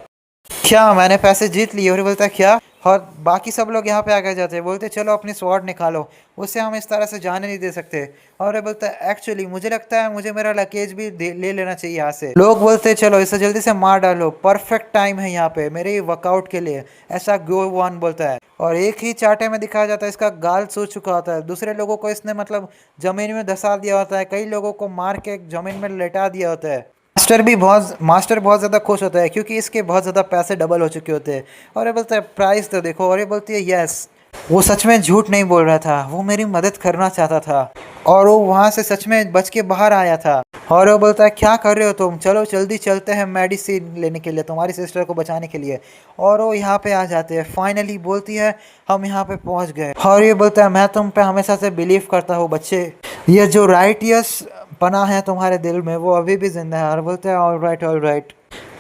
क्या मैंने पैसे जीत लिए? और बोलता है क्या? और बाकी सब लोग यहाँ पे आगे जाते हैं, बोलते चलो अपनी स्वॉर्ड निकालो, उसे हम इस तरह से जाने नहीं दे सकते। और ये बोलता है एक्चुअली मुझे लगता है मुझे मेरा लगेज भी ले लेना चाहिए यहाँ से। लोग बोलते हैं चलो इसे जल्दी से मार डालो, परफेक्ट टाइम है यहाँ पे मेरे वर्कआउट के लिए, ऐसा गोवान बोलता है। और एक ही चाटे में दिखाया जाता है इसका गाल सूज चुका होता है। दूसरे लोगों को इसने मतलब जमीन में धसा दिया होता है, कई लोगों को मार के जमीन में लेटा दिया होता है। मास्टर बहुत ज़्यादा खुश होता है क्योंकि इसके बहुत ज़्यादा पैसे डबल हो चुके होते हैं। और ये बोलता है प्राइस तो देखो। और ये बोलती है यस, वो सच में झूठ नहीं बोल रहा था, वो मेरी मदद करना चाहता था और वो वहाँ से सच में बच के बाहर आया था। और वो बोलता है क्या कर रहे हो तुम, चलो जल्दी चलते हैं मेडिसिन लेने के लिए, तुम्हारी सिस्टर को बचाने के लिए। और वो यहाँ पे आ जाते हैं। फाइनली बोलती है हम यहाँ पे पहुँच गए। और ये बोलता है मैं तुम पे हमेशा से बिलीव करता हूँ बच्चे, ये जो राइटियस पना है तुम्हारे दिल में वो अभी भी जिंदा है। और बोलते हैं ऑल राइट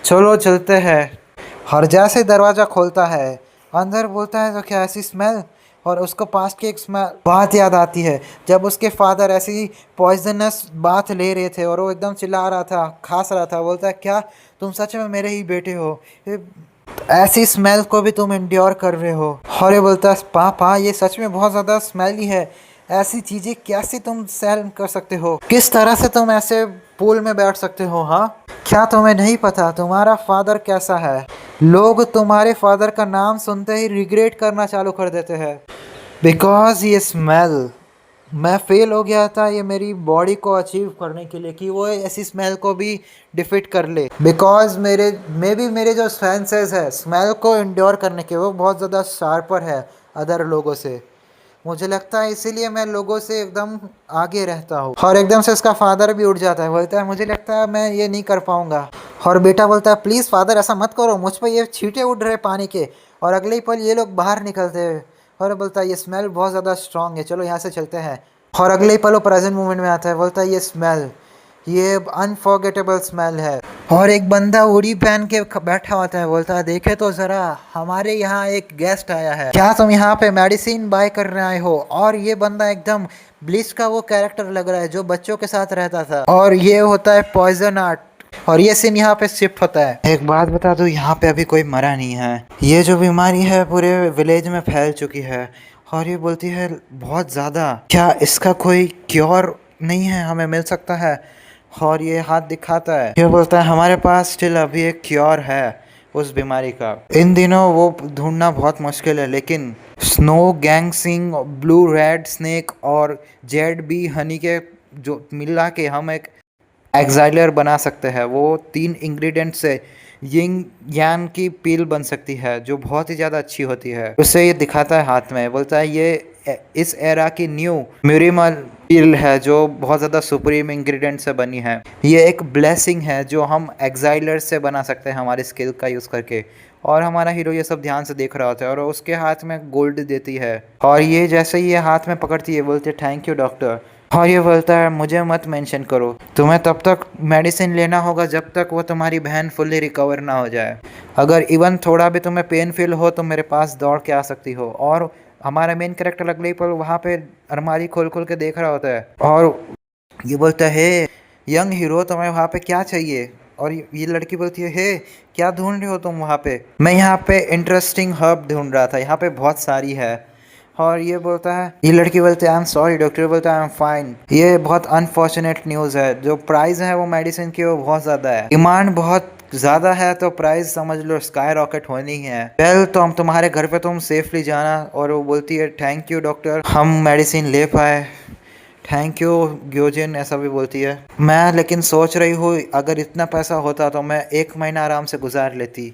चलो चलते हैं। और जैसे दरवाज़ा खोलता है अंदर बोलता है तो क्या ऐसी स्मेल, और उसको पास की एक स्मेल बात याद आती है जब उसके फादर ऐसी पॉइजनस बात ले रहे थे और वो एकदम चिल्ला रहा था, खांस रहा था। बोलता है क्या तुम सच में मेरे ही बेटे हो, ऐसी स्मेल को भी तुम इंड्योर कर रहे हो? और ये बोलता है पापा ये सच में बहुत ज़्यादा स्मेली है, ऐसी चीज़ें कैसे तुम सहन कर सकते हो, किस तरह से तुम ऐसे पूल में बैठ सकते हो? हाँ, क्या तुम्हें नहीं पता तुम्हारा फादर कैसा है? लोग तुम्हारे फादर का नाम सुनते ही रिग्रेट करना चालू कर देते हैं बिकॉज ये स्मेल, मैं फेल हो गया था ये मेरी बॉडी को अचीव करने के लिए कि वो ऐसी स्मेल को भी डिफीट कर ले। बिकॉज मेरे जो सेंसेस है स्मेल को इंड्योर करने के वो बहुत ज़्यादा शार्पर है अदर लोगों से। मुझे लगता है इसीलिए मैं लोगों से एकदम आगे रहता हूँ। और एकदम से उसका फादर भी उठ जाता है, बोलता है मुझे लगता है मैं ये नहीं कर पाऊँगा। और बेटा बोलता है प्लीज़ फादर ऐसा मत करो, मुझ पर ये छींटे उड़ रहे पानी के। और अगले ही पल ये लोग बाहर निकलते हैं। और बोलता है ये स्मेल बहुत ज़्यादा स्ट्रांग है, चलो यहाँ से चलते हैं। और अगले ही पल वो प्रेजेंट मोमेंट में आता है, बोलता है ये स्मेल ये अनफॉरगेटेबल स्मेल है। और एक बंदा उड़ी पहन के बैठा होता है, बोलता है देखे तो ज़रा हमारे यहाँ एक गेस्ट आया है, क्या तुम यहाँ पे मेडिसिन बाय करने आए हो? और ये बंदा एकदम ब्लिच का वो कैरेक्टर लग रहा है जो बच्चों के साथ रहता था। और ये होता है पॉइजन आर्ट। और ये सीन यहाँ पे शिफ्ट होता है। एक बात बता दूं, यहाँ पे अभी कोई मरा नहीं है, ये जो बीमारी है पूरे विलेज में फैल चुकी है। और ये बोलती है बहुत ज़्यादा, क्या इसका कोई क्योर नहीं है, हमें मिल सकता है? और ये हाथ दिखाता है, ये बोलता है हमारे पास स्टिल अभी एक क्योर है उस बीमारी का। इन दिनों वो ढूंढना बहुत मुश्किल है, लेकिन स्नो गैंगसिंग, ब्लू रेड स्नेक और जेड बी हनी के जो मिला के हम एक एक्साइलर बना सकते हैं। वो 3 इंग्रेडिएंट से यिंग यान की पील बन सकती है जो बहुत ही ज़्यादा अच्छी होती है। उसे ये दिखाता है हाथ में, बोलता है ये इस एरा की न्यू म्यूरिमल पील है जो बहुत ज़्यादा सुप्रीम इंग्रेडिएंट से बनी है। ये एक ब्लेसिंग है जो हम एक्साइलर से बना सकते हैं हमारी स्किल का यूज़ करके। और हमारा हीरो ये सब ध्यान से देख रहा होता है और उसके हाथ में गोल्ड देती है। और ये जैसे ही ये हाथ में पकड़ती है बोलती है थैंक यू डॉक्टर। और ये बोलता है मुझे मत मेंशन करो, तुम्हें तब तक मेडिसिन लेना होगा जब तक वो तुम्हारी बहन फुल्ली रिकवर ना हो जाए। अगर इवन थोड़ा भी तुम्हें पेन फील हो तो मेरे पास दौड़ के आ सकती हो। और हमारा मेन कैरेक्टर अगले पल वहाँ पे अलमारी खोल खोल के देख रहा होता है और ये बोलता है हे यंग हीरो तुम्हें वहाँ पे क्या चाहिए? और ये लड़की बोलती है हे क्या ढूंढ रहे हो तुम वहाँ पे? मैं यहाँ पे इंटरेस्टिंग हर्ब ढूंढ रहा था, यहाँ पे बहुत सारी है। और ये बोलता है, ये लड़की बोलती है आई एम सॉरी डॉक्टर, बोलता है आई एम फाइन। ये बहुत अनफॉर्चुनेट न्यूज़ है, जो प्राइस है वो मेडिसिन की वो बहुत ज़्यादा है, डिमांड बहुत ज़्यादा है तो प्राइस समझ लो स्काई रॉकेट होनी ही है। वेल तो हम तुम्हारे घर पे तुम सेफली जाना। और वो बोलती है थैंक यू डॉक्टर, हम मेडिसिन ले पाए, थैंक यू ग्योजिन ऐसा भी बोलती है। मैं लेकिन सोच रही हूँ अगर इतना पैसा होता तो मैं 1 महीना आराम से गुजार लेती।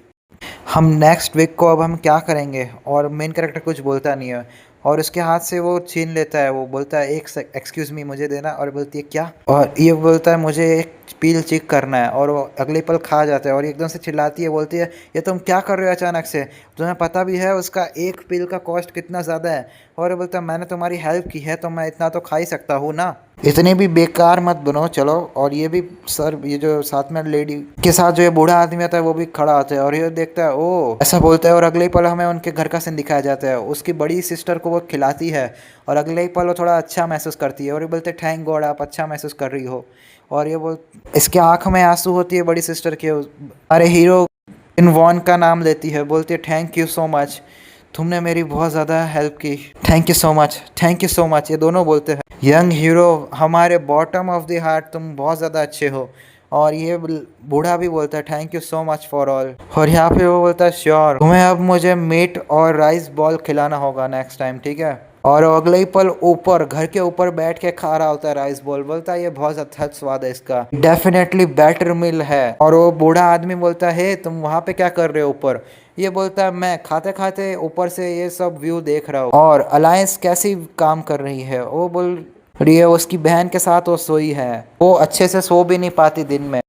हम नेक्स्ट वीक को अब हम क्या करेंगे, और मेन कैरेक्टर कुछ बोलता नहीं है और उसके हाथ से वो छीन लेता है। वो बोलता है एक एक्सक्यूज़ मी मुझे देना, और बोलती है क्या, और ये बोलता है मुझे एक पील चिक करना है, और वो अगले पल खा जाता है और एकदम से चिल्लाती है, बोलती है ये तुम क्या कर रहे हो अचानक से, तुम्हें पता भी है उसका एक पील का कॉस्ट कितना ज़्यादा है। और वो बोलता है मैंने तुम्हारी हेल्प की है तो मैं इतना तो खा ही सकता हूँ ना, इतनी भी बेकार मत बनो चलो। और ये भी सर, ये जो साथ में लेडी के साथ जो ये बूढ़ा आदमी आता है वो भी खड़ा होता है और ये देखता है ओ ऐसा बोलता है, और अगले ही पल हमें उनके घर का सीन दिखाया जाता है। उसकी बड़ी सिस्टर को वो खिलाती है और अगले ही पल वो थोड़ा अच्छा महसूस करती है और ये बोलते हैं थैंक गॉड आप अच्छा महसूस कर रही हो। और ये बोल, इसके आंख में आंसू होती है बड़ी सिस्टर के। अरे हीरो इन वॉन का नाम लेती है, बोलती है थैंक यू सो मच, तुमने मेरी बहुत ज़्यादा हेल्प की, thank you so much, thank you so much, ये दोनों बोलते हैं। यंग हीरो हमारे बॉटम ऑफ द हार्ट तुम बहुत ज़्यादा अच्छे हो। और ये बूढ़ा भी बोलता है thank you so much for all. और यहाँ पे वो बोलता है श्योर, तुम्हें अब मुझे मीट और राइस बॉल खिलाना होगा नेक्स्ट टाइम, ठीक है। और अगले ही पल ऊपर घर के ऊपर बैठ के खा रहा होता है राइस बॉल, बोलता है ये बहुत अच्छा स्वाद है इसका, डेफिनेटली बेटर मील है। और वो बूढ़ा आदमी बोलता है तुम वहाँ पे क्या कर रहे हो ऊपर, ये बोलता है मैं खाते खाते ऊपर से ये सब व्यू देख रहा हूँ। और अलायंस कैसी काम कर रही है, वो बोल रही है उसकी बहन के साथ वो सोई है, वो अच्छे से सो भी नहीं पाती दिन में।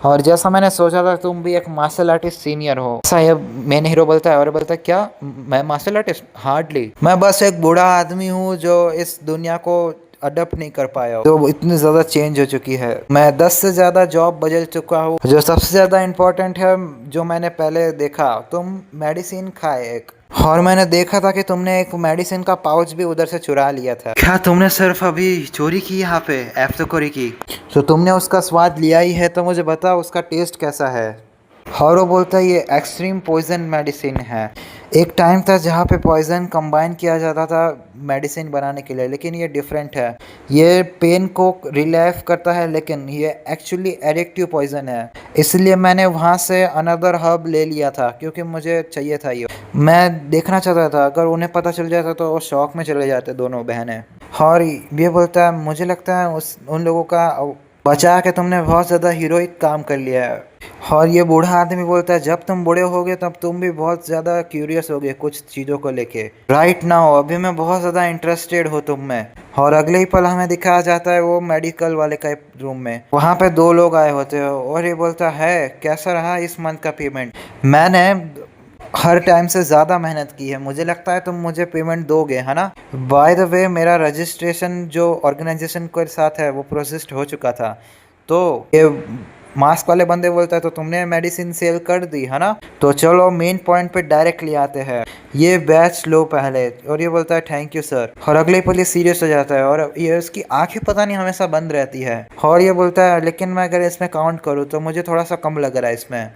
और जैसा मैंने सोचा था तुम भी एक मार्शल आर्टिस्ट सीनियर हो, ऐसा ये मेन हीरो बोलता है। और बोलता है क्या मैं मार्शल आर्टिस्ट, हार्डली, मैं बस एक बूढ़ा आदमी हूँ जो इस दुनिया को अडप्ट नहीं कर पाया हूँ, तो इतनी ज़्यादा चेंज हो चुकी है। मैं 10 से ज़्यादा जॉब बदल चुका हूँ, जो सबसे ज़्यादा इम्पोर्टेंट है जो मैंने पहले देखा, तुम मेडिसिन खाए एक, और मैंने देखा था कि तुमने एक मेडिसिन का पाउच भी उधर से चुरा लिया था। क्या तुमने सिर्फ अभी चोरी की यहाँ पे, एफ्तोरी की, तो तुमने उसका स्वाद लिया ही है तो मुझे बताओ उसका टेस्ट कैसा है। और वो बोलता है ये एक्सट्रीम पॉइजन मेडिसिन है। एक टाइम था जहाँ पे पॉइजन कंबाइन किया जाता था मेडिसिन बनाने के लिए, लेकिन ये डिफरेंट है, ये पेन को रिलीव करता है लेकिन ये एक्चुअली एडिक्टिव पॉइजन है। इसलिए मैंने वहाँ से अनदर हर्ब ले लिया था क्योंकि मुझे चाहिए था ये, मैं देखना चाहता था अगर उन्हें पता चल जाता तो वो शौक में चले जाते दोनों बहनें। और ये बोलता है मुझे लगता है उन लोगों का बचा के तुमने बहुत ज़्यादा हीरोइक काम कर लिया है। और ये बूढ़ा आदमी बोलता है जब तुम बूढ़े होगे तब तुम भी बहुत ज़्यादा क्यूरियस होगे कुछ चीज़ों को लेके, राइट नाउ अभी मैं बहुत ज़्यादा इंटरेस्टेड हो तुम में। और अगले ही पल हमें दिखाया जाता है वो मेडिकल वाले का रूम में, वहाँ पे दो लोग आए होते हैं और ये बोलता है कैसा रहा इस मंथ का पेमेंट, मैंने हर टाइम से ज़्यादा मेहनत की है, मुझे लगता है तुम मुझे पेमेंट दोगे है ना। बाय द वे मेरा रजिस्ट्रेशन जो ऑर्गेनाइजेशन के साथ है वो प्रोसेस्ड हो चुका था। तो ये मास्क वाले बंदे बोलता है तो तुमने मेडिसिन सेल कर दी है ना, तो चलो मेन पॉइंट पे डायरेक्टली आते हैं, ये बैच लो पहले। और ये बोलता है थैंक यू सर, और अगले पल ये सीरियस हो जाता है और ये उसकी आंखें पता नहीं हमेशा बंद रहती है। और ये बोलता है लेकिन मैं अगर इसमें काउंट करूँ तो मुझे थोड़ा सा कम लग रहा है इसमें।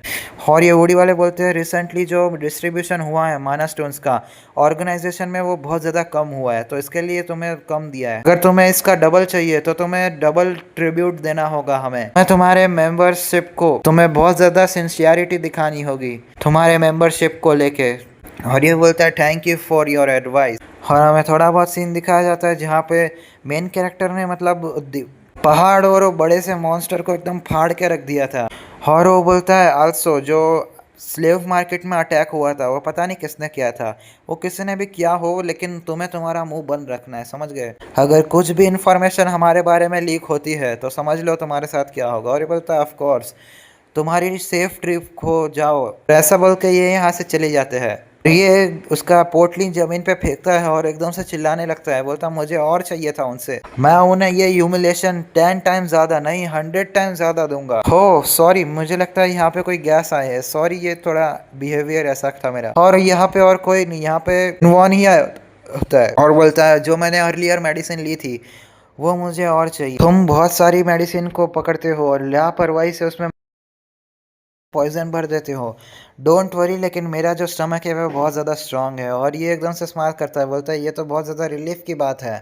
और ये वुडी वाले बोलते हैं रिसेंटली जो डिस्ट्रीब्यूशन हुआ है माना स्टोन्स का ऑर्गेनाइजेशन में वो बहुत ज़्यादा कम हुआ है, तो इसके लिए तुम्हें कम दिया है, अगर तुम्हें इसका डबल चाहिए तो तुम्हें डबल ट्रिब्यूट देना होगा हमें। मैं तुम्हारे मेंबरशिप को, तुम्हें बहुत ज़्यादा सिंसियरिटी दिखानी होगी तुम्हारे मेंबरशिप को लेके। और ये बोलता है thank you for your advice. और हमें थोड़ा बहुत सीन दिखाया जाता है जहाँ पे मेन कैरेक्टर ने मतलब पहाड़ और वो बड़े से मॉन्स्टर को एकदम फाड़ के रख दिया था। और वो बोलता है आल्सो जो स्लेव मार्केट में अटैक हुआ था वो पता नहीं किसने किया था, वो किसी ने भी किया हो लेकिन तुम्हें तुम्हारा मुंह बंद रखना है, समझ गए। अगर कुछ भी इन्फॉर्मेशन हमारे बारे में लीक होती है तो समझ लो तुम्हारे साथ क्या होगा। और ये बोलता है ऑफ कोर्स तुम्हारी सेफ ट्रिप खो जाओ, ऐसा बोल के ये यहाँ से चले जाते हैं। ये उसका पोटली जमीन पे फेंकता है और एकदम से चिल्लाने लगता है, बोलता मुझे और चाहिए था उनसे, मैं उन्हें ये ह्यूमिलेशन 10 टाइम ज़्यादा नहीं 100 टाइम ज़्यादा दूंगा। हो सॉरी मुझे लगता है यहाँ पे कोई गैस आए है, सॉरी ये थोड़ा बिहेवियर ऐसा था मेरा। और यहाँ पे और कोई नहीं, यहाँ पे इन्वॉन ही होता है और बोलता है जो मैंने अर्लियर मेडिसिन ली थी वो मुझे और चाहिए, तुम बहुत सारी मेडिसिन को पकड़ते हो और लापरवाही से उसमें पॉइजन भर देते हो। डोंट वरी, लेकिन मेरा जो स्टमक है वो बहुत ज़्यादा स्ट्रांग है। और ये एकदम से स्माइल करता है, बोलता है ये तो बहुत ज़्यादा रिलीफ की बात है।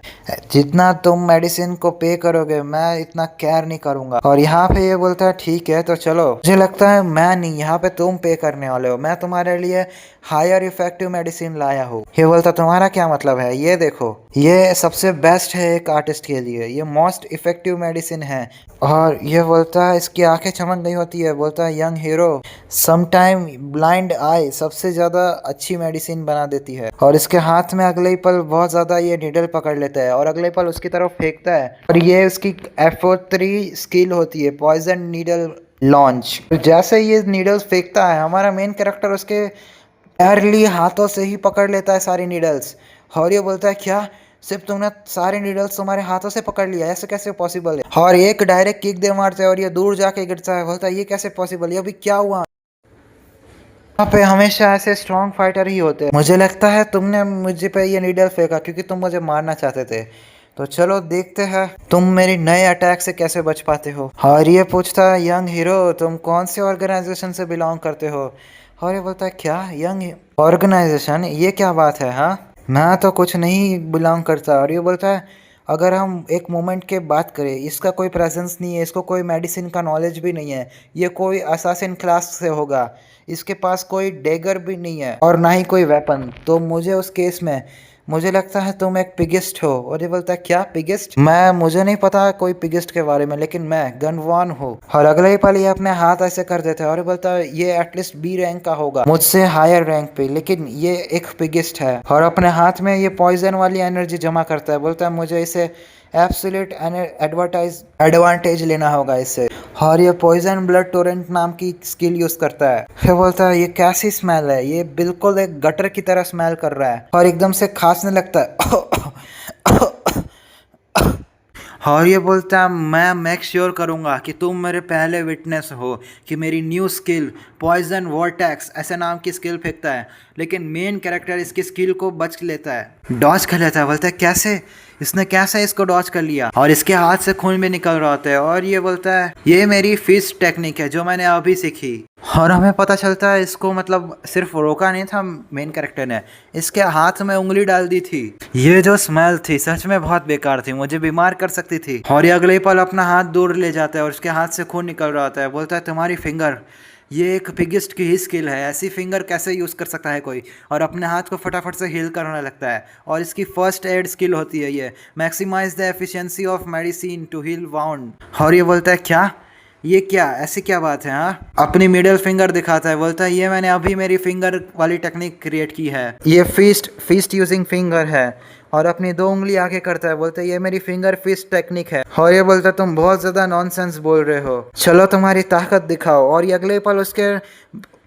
जितना तुम मेडिसिन को पे करोगे मैं इतना केयर नहीं करूँगा। और यहाँ पे ये बोलता है ठीक है तो चलो। मुझे लगता है मैं नहीं, यहाँ पे तुम पे करने वाले हो। मैं तुम्हारे लिए हायर इफेक्टिव मेडिसिन लाया हूँ। ये बोलता तुम्हारा क्या मतलब है? ये देखो, ये सबसे बेस्ट है एक आर्टिस्ट के लिए, ये मोस्ट इफेक्टिव मेडिसिन है। और ये बोलता है, इसकी आंखें चमक गई होती है, बोलता है यंग हीरो समटाइम ब्लाइंड आई सबसे ज़्यादा अच्छी मेडिसिन बना देती है। और इसके हाथ में अगले ही पल बहुत ज़्यादा ये नीडल पकड़ लेता है और अगले पल उसकी तरफ फेंकता है। और ये उसकी F3 स्किल होती है, पॉइजन नीडल लॉन्च। जैसे ये नीडल्स फेंकता है, हमारा मेन कैरेक्टर उसके एयरली हाथों से ही पकड़ लेता है सारी नीडल्स। और ये बोलता है क्या सिर्फ तुमने सारे नीडल्स तुम्हारे हाथों से पकड़ लिया? ऐसे कैसे पॉसिबल है? और एक डायरेक्ट किक दे मारते हैं और ये दूर जाके गिरता है। बोलता है ये कैसे पॉसिबल, ये अभी क्या हुआ? यहाँ पे हमेशा ऐसे स्ट्रॉन्ग फाइटर ही होते हैं। मुझे लगता है तुमने मुझे पे ये नीडल फेंका क्योंकि तुम मुझे मारना चाहते थे। तो चलो देखते हैं तुम मेरी नए अटैक से कैसे बच पाते हो। और ये पूछता है यंग हीरो तुम कौन से ऑर्गेनाइजेशन से बिलोंग करते हो? और ये बोलता है क्या यंग ऑर्गेनाइजेशन, ये क्या बात है? हाँ, मैं तो कुछ नहीं बिलोंग करता। और ये बोलता है अगर हम एक मोमेंट के बात करें, इसका कोई प्रेजेंस नहीं है, इसको कोई मेडिसिन का नॉलेज भी नहीं है, ये कोई असासिन क्लास से होगा, इसके पास कोई डेगर भी नहीं है और ना ही कोई वेपन। तो मुझे उस केस में मुझे लगता है तुम एक पिगिस्ट हो। और ये बोलता है क्या पिगिस्ट? मुझे नहीं पता कोई पिगिस्ट के बारे में, लेकिन मैं गनवान हूँ। और अगले ही पल ये अपने हाथ ऐसे कर देता है और ये बोलता है ये एटलीस्ट बी रैंक का होगा, मुझसे हायर रैंक पे, लेकिन ये एक पिगिस्ट है। और अपने हाथ में ये पॉइजन वाली एनर्जी जमा करता है। बोलता है मुझे इसे एब्सोल्यूट एडवांटेज लेना होगा इससे। और ये पॉइजन ब्लड टोरेंट नाम की स्किल यूज करता है। फिर बोलता है ये कैसी स्मेल है? ये बिल्कुल एक गटर की तरह स्मेल कर रहा है। और एकदम से खांसने लगता है। और ये बोलता है मैं मेक श्योर करूँगा कि तुम मेरे पहले विटनेस हो कि मेरी न्यू स्किल पॉइजन वॉर्टेक्स ऐसे नाम की स्किल फेंकता है। लेकिन मेन कैरेक्टर इसकी स्किल को बच लेता है, डॉज कर लेता है। बोलता है कैसे? इसने कैसे इसको डॉज कर लिया? और इसके हाथ से खून भी निकल रहा होता है। और ये बोलता है ये मेरी फिस्ट टेक्निक है जो मैंने अभी सीखी। और हमें पता चलता है इसको मतलब सिर्फ रोका नहीं था मेन कैरेक्टर ने, इसके हाथ में उंगली डाल दी थी। ये जो स्मेल थी सच में बहुत बेकार थी, मुझे बीमार कर सकती थी। और ये अगले पल अपना हाथ दूर ले जाता है और उसके हाथ से खून निकल रहा होता है। बोलता है तुम्हारी फिंगर, ये एक पिगिस्ट की ही स्किल है, ऐसी फिंगर कैसे यूज़ कर सकता है कोई? और अपने हाथ को फटाफट से हील करने लगता है। और इसकी फर्स्ट एड स्किल होती है ये maximize the efficiency of medicine to heal wound. और ये बोलता है क्या, ये क्या, ऐसी क्या बात है? हाँ, अपनी मिडिल फिंगर दिखाता है। बोलता है ये मैंने अभी मेरी फिंगर वाली टेक्निक क्रिएट की है, ये फिस्ट यूजिंग फिंगर है। और अपनी 2 उंगली आगे करता है। बोलता है ये मेरी फिंगर फिस्ट टेक्निक है। और ये बोलता है तुम बहुत ज़्यादा नॉनसेंस बोल रहे हो, चलो तुम्हारी ताकत दिखाओ। और ये अगले पल उसके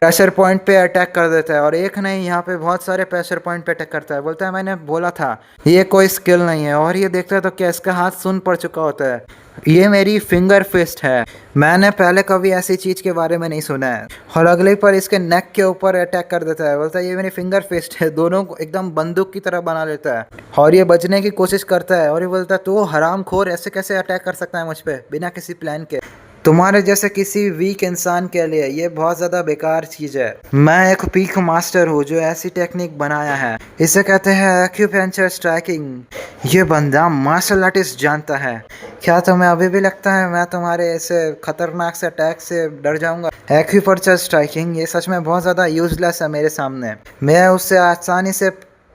प्रेशर पॉइंट पे अटैक कर देता है। और एक नहीं, यहाँ पे बहुत सारे प्रेशर पॉइंट पे अटैक करता है। बोलता है मैंने बोला था ये कोई स्किल नहीं है। और ये देखता है तो क्या इसका हाथ सुन पड़ चुका होता है, ये मेरी फिंगर फिस्ट है, मैंने पहले कभी ऐसी चीज़ के बारे में नहीं सुना है। और अगले पर इसके नेक के ऊपर अटैक कर देता है। बोलता है ये मेरी फिंगर फिस्ट है, दोनों को एकदम बंदूक की तरह बना लेता है। और ये बचने की कोशिश करता है। और ये बोलता है तू हरामखोर, ऐसे कैसे अटैक कर सकता है मुझ पे बिना किसी प्लान के? तुम्हारे जैसे किसी वीक इंसान के लिए ये बहुत ज़्यादा बेकार चीज़ है। मैं एक पीक मास्टर हूँ जो ऐसी टेक्निक बनाया है, इसे कहते हैं एक्यूपेंचर स्ट्राइकिंग। ये बंदा मार्शल आर्टिस्ट जानता है। क्या तुम्हें अभी भी लगता है मैं तुम्हारे ऐसे खतरनाक से अटैक से डर जाऊंगा? एक्यूपेंचर स्ट्राइकिंग ये सच में बहुत ज़्यादा यूजलेस है मेरे सामने, मैं उससे आसानी से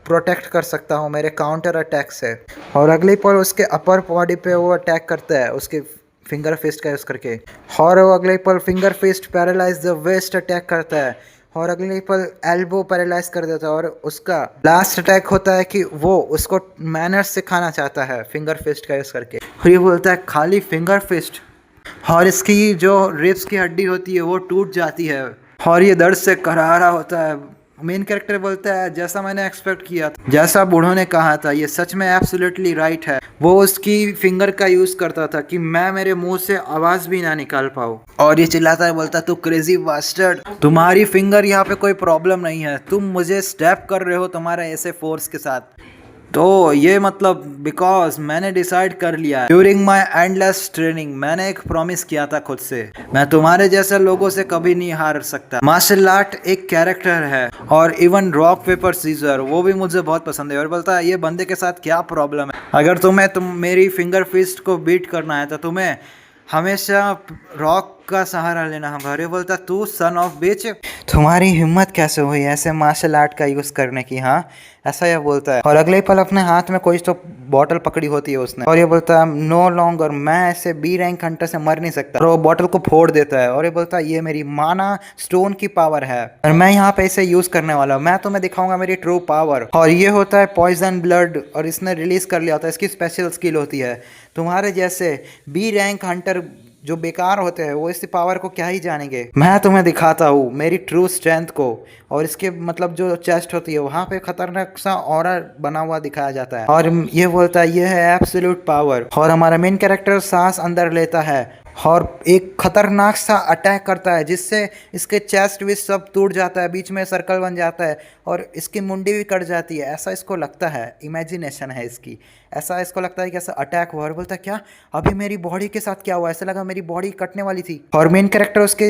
प्रोटेक्ट कर सकता हूँ मेरे काउंटर अटैक से। और अगली पर उसके अपर बॉडी पे वो अटैक करता है उसके फिंगर फिस्ट का यूज़ करके। और वो अगले पल finger fist paralyze the waist attack करता है। और अगले पल एल्बो पैरालाइज कर देता है। और उसका लास्ट अटैक होता है कि वो उसको मैनर्स सिखाना चाहता है फिंगर फिस्ट का यूज़ करके। और ये बोलता है खाली फिंगर फिस्ट? और इसकी जो रिब्स की हड्डी होती है वो टूट जाती है और ये दर्द से करारा होता है। मेन कैरेक्टर बोलता है जैसा मैंने एक्सपेक्ट किया था, जैसा बूढ़ों ने कहा था, ये सच में एब्सोल्युटली राइट है। वो उसकी फिंगर का यूज करता था कि मैं मेरे मुंह से आवाज भी ना निकाल पाऊँ। और ये चिल्लाता है, बोलता तू क्रेजी बास्टर्ड, तुम्हारी फिंगर यहाँ पे कोई प्रॉब्लम नहीं है, तुम मुझे स्टैप कर रहे हो तुम्हारे ऐसे फोर्स के साथ। तो ये मतलब बिकॉज मैंने डिसाइड कर लिया है ड्यूरिंग माई एंडलेस ट्रेनिंग, मैंने एक प्रॉमिस किया था खुद से, मैं तुम्हारे जैसे लोगों से कभी नहीं हार सकता। मार्शल आर्ट एक कैरेक्टर है और इवन रॉक पेपर सीजर वो भी मुझे बहुत पसंद है। और बोलता है ये बंदे के साथ क्या प्रॉब्लम है, अगर तुम मेरी फिंगर फिस्ट को बीट करना है तो तुम्हें हमेशा रॉक का सहारा लेना होगा। अरे बोलता तू सन ऑफ बिच, तुम्हारी हिम्मत कैसे हुई ऐसे मार्शल आर्ट का यूज करने की, हाँ ऐसा यह बोलता है। और अगले ही पल अपने हाथ में कोई तो बॉटल पकड़ी होती है उसने, और ये बोलता है नो लॉन्गर, मैं ऐसे बी रैंक हंटर से मर नहीं सकता। और वो बॉटल को फोड़ देता है और ये बोलता है ये मेरी माना स्टोन की पावर है और मैं यहाँ पे इसे यूज करने वाला हूँ, मैं तुम्हें दिखाऊंगा मेरी ट्रू पावर। और ये होता है पॉइजन ब्लड और इसने रिलीज कर लिया होता है, इसकी स्पेशल स्किल होती है। तुम्हारे जैसे बी रैंक हंटर जो बेकार होते हैं वो इस पावर को क्या ही जानेंगे, मैं तुम्हें दिखाता हूँ मेरी ट्रू स्ट्रेंथ को। और इसके मतलब जो चेस्ट होती है वहाँ पे खतरनाक सा ऑरा बना हुआ दिखाया जाता है और ये बोलता है ये है एब्सोल्यूट पावर। और हमारा मेन कैरेक्टर सांस अंदर लेता है और एक खतरनाक सा अटैक करता है जिससे इसके चेस्ट विस्ट सब टूट जाता है, बीच में सर्कल बन जाता है और इसकी मुंडी भी कट जाती है, ऐसा इसको लगता है, इमेजिनेशन है इसकी, ऐसा इसको लगता है कि ऐसा अटैक हुआ। और बोलता है क्या अभी मेरी बॉडी के साथ क्या हुआ, ऐसा लगा मेरी बॉडी कटने वाली थी। और मेन कैरेक्टर उसके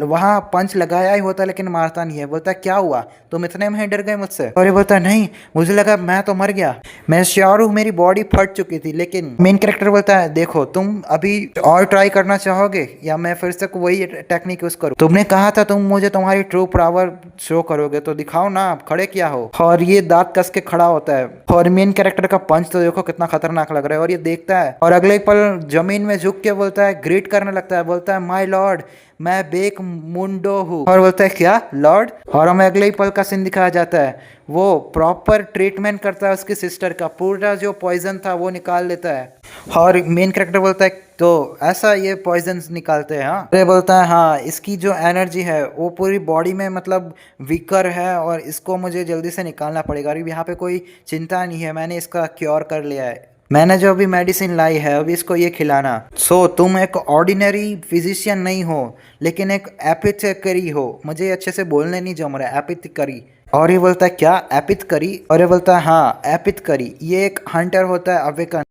वहाँ पंच लगाया ही होता है लेकिन मारता नहीं है। बोलता है क्या हुआ तुम इतने में ही डर गए मुझसे। और ये बोलता है नहीं मुझे लगा मैं तो मर गया, मैं श्योर हूँ मेरी बॉडी फट चुकी थी। लेकिन मेन कैरेक्टर बोलता है देखो तुम अभी और ट्राई करना चाहोगे या मैं फिर से वही टेक्निक यूज करूँ, तुमने कहा था तुम मुझे तुम्हारी ट्रू पावर शो करोगे तो दिखाओ ना, आप खड़े क्या हो। और ये दांत कस के खड़ा होता है और मेन कैरेक्टर का पंच तो देखो कितना खतरनाक लग रहा है। और ये देखता है और अगले पल जमीन में झुक के बोलता है ग्रीट करने लगता है, बोलता है माय लॉर्ड मैं बेक मुंडो हूँ। और बोलता है क्या लॉर्ड। और हमें अगले ही पल का सीन दिखाया जाता है, वो प्रॉपर ट्रीटमेंट करता है उसकी सिस्टर का, पूरा जो पॉइजन था वो निकाल लेता है। और मेन कैरेक्टर बोलता है तो ऐसा ये पॉइजन निकालते हैं। हाँ अरे बोलता है हाँ इसकी जो एनर्जी है वो पूरी बॉडी में मतलब वीकर है और इसको मुझे जल्दी से निकालना पड़ेगा। और यहाँ पे कोई चिंता नहीं है, मैंने इसका क्योर कर लिया है, मैंने जो अभी मेडिसिन लाई है अभी इसको ये खिलाना। सो तुम एक ऑर्डिनरी फिजिशियन नहीं हो लेकिन एक एपिथेकरी हो, मुझे अच्छे से बोलने नहीं जम रहा है, एपिथेकरी। और ये बोलता है क्या एपिथेकरी। और ये बोलता है हाँ एपिथेकरी ये एक हंटर होता है अवेकन,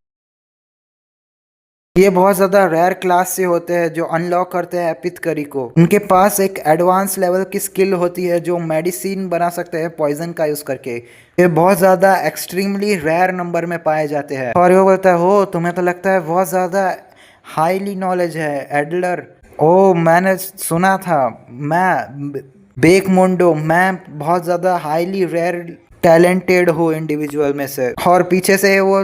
ये बहुत ज़्यादा रेयर क्लास से होते हैं जो अनलॉक करते हैं एपिथेकरी को। उनके पास एक एडवांस लेवल की स्किल होती है जो मेडिसिन बना सकते हैं पॉइजन का यूज़ करके, ये बहुत ज़्यादा एक्सट्रीमली रेयर नंबर में पाए जाते हैं। और वो बोलता है हो तुम्हें तो लगता है बहुत ज़्यादा हाईली नॉलेज है एडलर, ओ मैंने सुना था मैं बेक मुंडो मैं बहुत ज़्यादा हाईली रेयर टैलेंटेड हूँ इंडिविजुअल में से। और पीछे से वो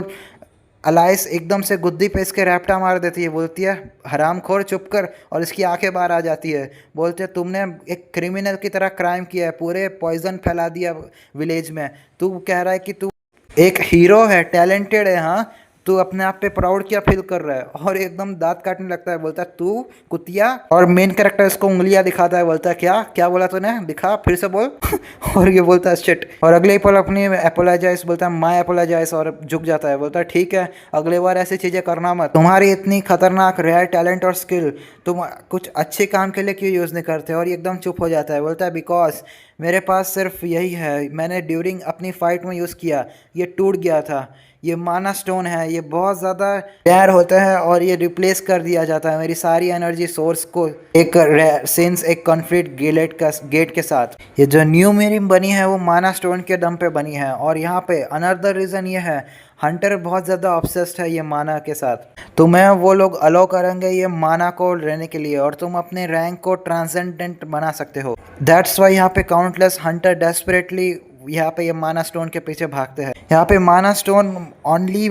अलाइस एकदम से गुद्दी पे इसके रैप्टा मार देती है, बोलती है हरामखोर चुप कर, और इसकी आंखें बाहर आ जाती है। बोलते है तुमने एक क्रिमिनल की तरह क्राइम किया है, पूरे पॉइजन फैला दिया विलेज में, तू कह रहा है कि तू एक हीरो है टैलेंटेड है, हाँ तू अपने आप पे प्राउड क्या फील कर रहा है। और एकदम दांत काटने लगता है, बोलता है तू कुतिया। और मेन कैरेक्टर इसको उंगलियां दिखाता है, बोलता है क्या क्या बोला तूने, दिखा फिर से बोल। और ये बोलता है शिट। और अगले ही पल अपनी अपोलोजाइज बोलता है माय अपोलोजाइज और झुक जाता है, बोलता है ठीक है अगले बार ऐसी चीज़ें करना मत, तुम्हारी इतनी खतरनाक रेयर टैलेंट और स्किल तुम कुछ अच्छे काम के लिए क्यों यूज़ नहीं करते। और ये एकदम चुप हो जाता है, बोलता है बिकॉज मेरे पास सिर्फ यही है, मैंने ड्यूरिंग अपनी फाइट में यूज़ किया, ये टूट गया था, ये माना स्टोन है, ये बहुत ज़्यादा रेयर होता है और ये रिप्लेस कर दिया जाता है मेरी सारी एनर्जी सोर्स को एक सिंस एक कॉन्फ्लिक्ट गेट के साथ। ये जो न्यू मेरी बनी है वो माना स्टोन के दम पे बनी है। और यहाँ पे अनदर रीज़न ये है हंटर बहुत ज़्यादा ऑब्सेस्ड है ये माना के साथ, तुम्हें वो लोग अलाउ करेंगे ये माना को लेने के लिए और तुम अपने रैंक को ट्रांसेंडेंट बना सकते हो। दैट्स वाई यहाँ पे काउंटलेस हंटर डेस्परेटली यहाँ पे ये माना स्टोन के पीछे भागते हैं। यहाँ पे माना स्टोन ओनली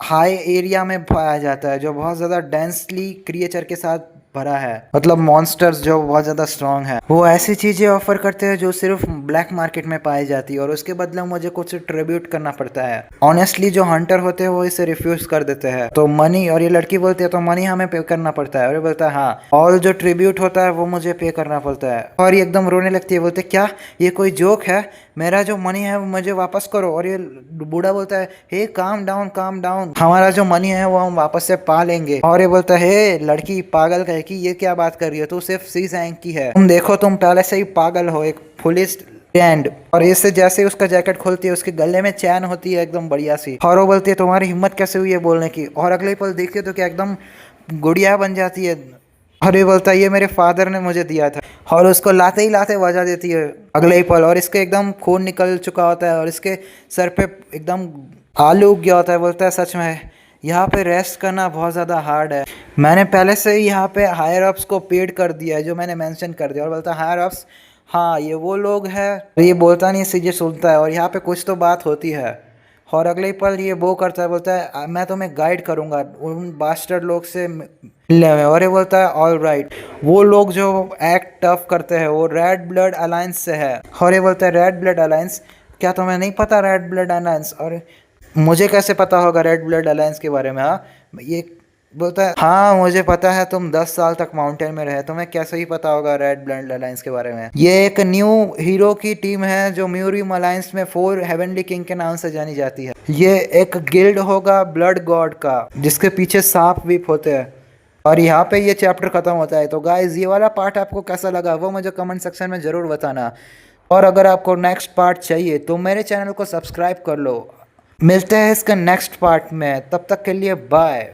हाई एरिया में पाया जाता है जो बहुत ज़्यादा डेंसली क्रिएचर के साथ भरा है, मतलब मॉन्स्टर्स जो बहुत ज़्यादा स्ट्रांग है, वो ऐसी चीज़ें ऑफर करते हैं जो सिर्फ ब्लैक मार्केट में पाई जाती है और उसके बदले मुझे कुछ ट्रिब्यूट करना पड़ता है। ऑनेस्टली जो हंटर होते हैं वो इसे रिफ्यूज कर देते हैं, तो मनी, और ये लड़की बोलती है तो मनी हमें पे करना पड़ता है। और ये बोलता है हाँ और जो ट्रिब्यूट होता है वो मुझे पे करना पड़ता है। और ये एकदम रोने लगती है, बोलते क्या ये कोई जोक है, मेरा जो मनी है वो मुझे वापस करो। और ये बूढ़ा बोलता है हे काम डाउन, हमारा जो मनी है वो हम वापस से पा लेंगे। और ये बोलता है हे लड़की पागल कि ये क्या बात कर रही है, तू सिर्फ सी रैंक की है, तुम देखो तुम पहले से ही पागल हो, एक पुलिस एंड और इससे जैसे ही उसका जैकेट खोलती है उसके गले में चैन होती है एकदम बढ़िया सी, और वो बोलती है तुम्हारी हिम्मत कैसे हुई है बोलने की, और अगले पल देखती है तो क्या एकदम गुड़िया बन जाती है। और ये बोलता है ये मेरे फादर ने मुझे दिया था, और उसको लाते ही लाते बजा देती है अगले ही पल, और इसके एकदम खून निकल चुका होता है और इसके सर पे एकदम आलू उग गया होता है। बोलता है सच में यहाँ पे रेस्ट करना बहुत ज़्यादा हार्ड है, मैंने पहले से ही यहाँ पे हायर अप्स को पेड कर दिया है जो मैंने मेंशन कर दिया। और बोलता है हायर अप्स, हाँ ये वो लोग हैं, तो ये बोलता नहीं सीधे सुनता है और यहाँ पे कुछ तो बात होती है। और अगले ही पल ये वो करता है, बोलता है मैं तुम्हें गाइड करूँगा उन बास्टर्ड लोग से मिलने में। और ये बोलता है ऑल राइट, वो लोग जो एक्ट टफ करते हैं वो रेड ब्लड अलायंस से है। और ये बोलता है रेड ब्लड अलायंस, क्या तुम्हें नहीं पता रेड ब्लड अलायंस? और मुझे कैसे पता होगा रेड ब्लड अलायंस के बारे में? हाँ ये बोलता है हाँ मुझे पता है, तुम 10 साल तक माउंटेन में रहे, तुम्हें कैसे ही पता होगा रेड ब्लड अलायंस के बारे में। ये एक न्यू हीरो की टीम है जो म्यूरियम अलायंस में 4 हेवनली किंग के नाम से जानी जाती है। ये एक गिल्ड होगा ब्लड गॉड का जिसके पीछे सांप वीप होते हैं। और यहाँ पे ये चैप्टर खत्म होता है। तो गाइज ये वाला पार्ट आपको कैसा लगा वो मुझे कमेंट सेक्शन में ज़रूर बताना, और अगर आपको नेक्स्ट पार्ट चाहिए तो मेरे चैनल को सब्सक्राइब कर लो। मिलते हैं इसके नेक्स्ट पार्ट में, तब तक के लिए बाय।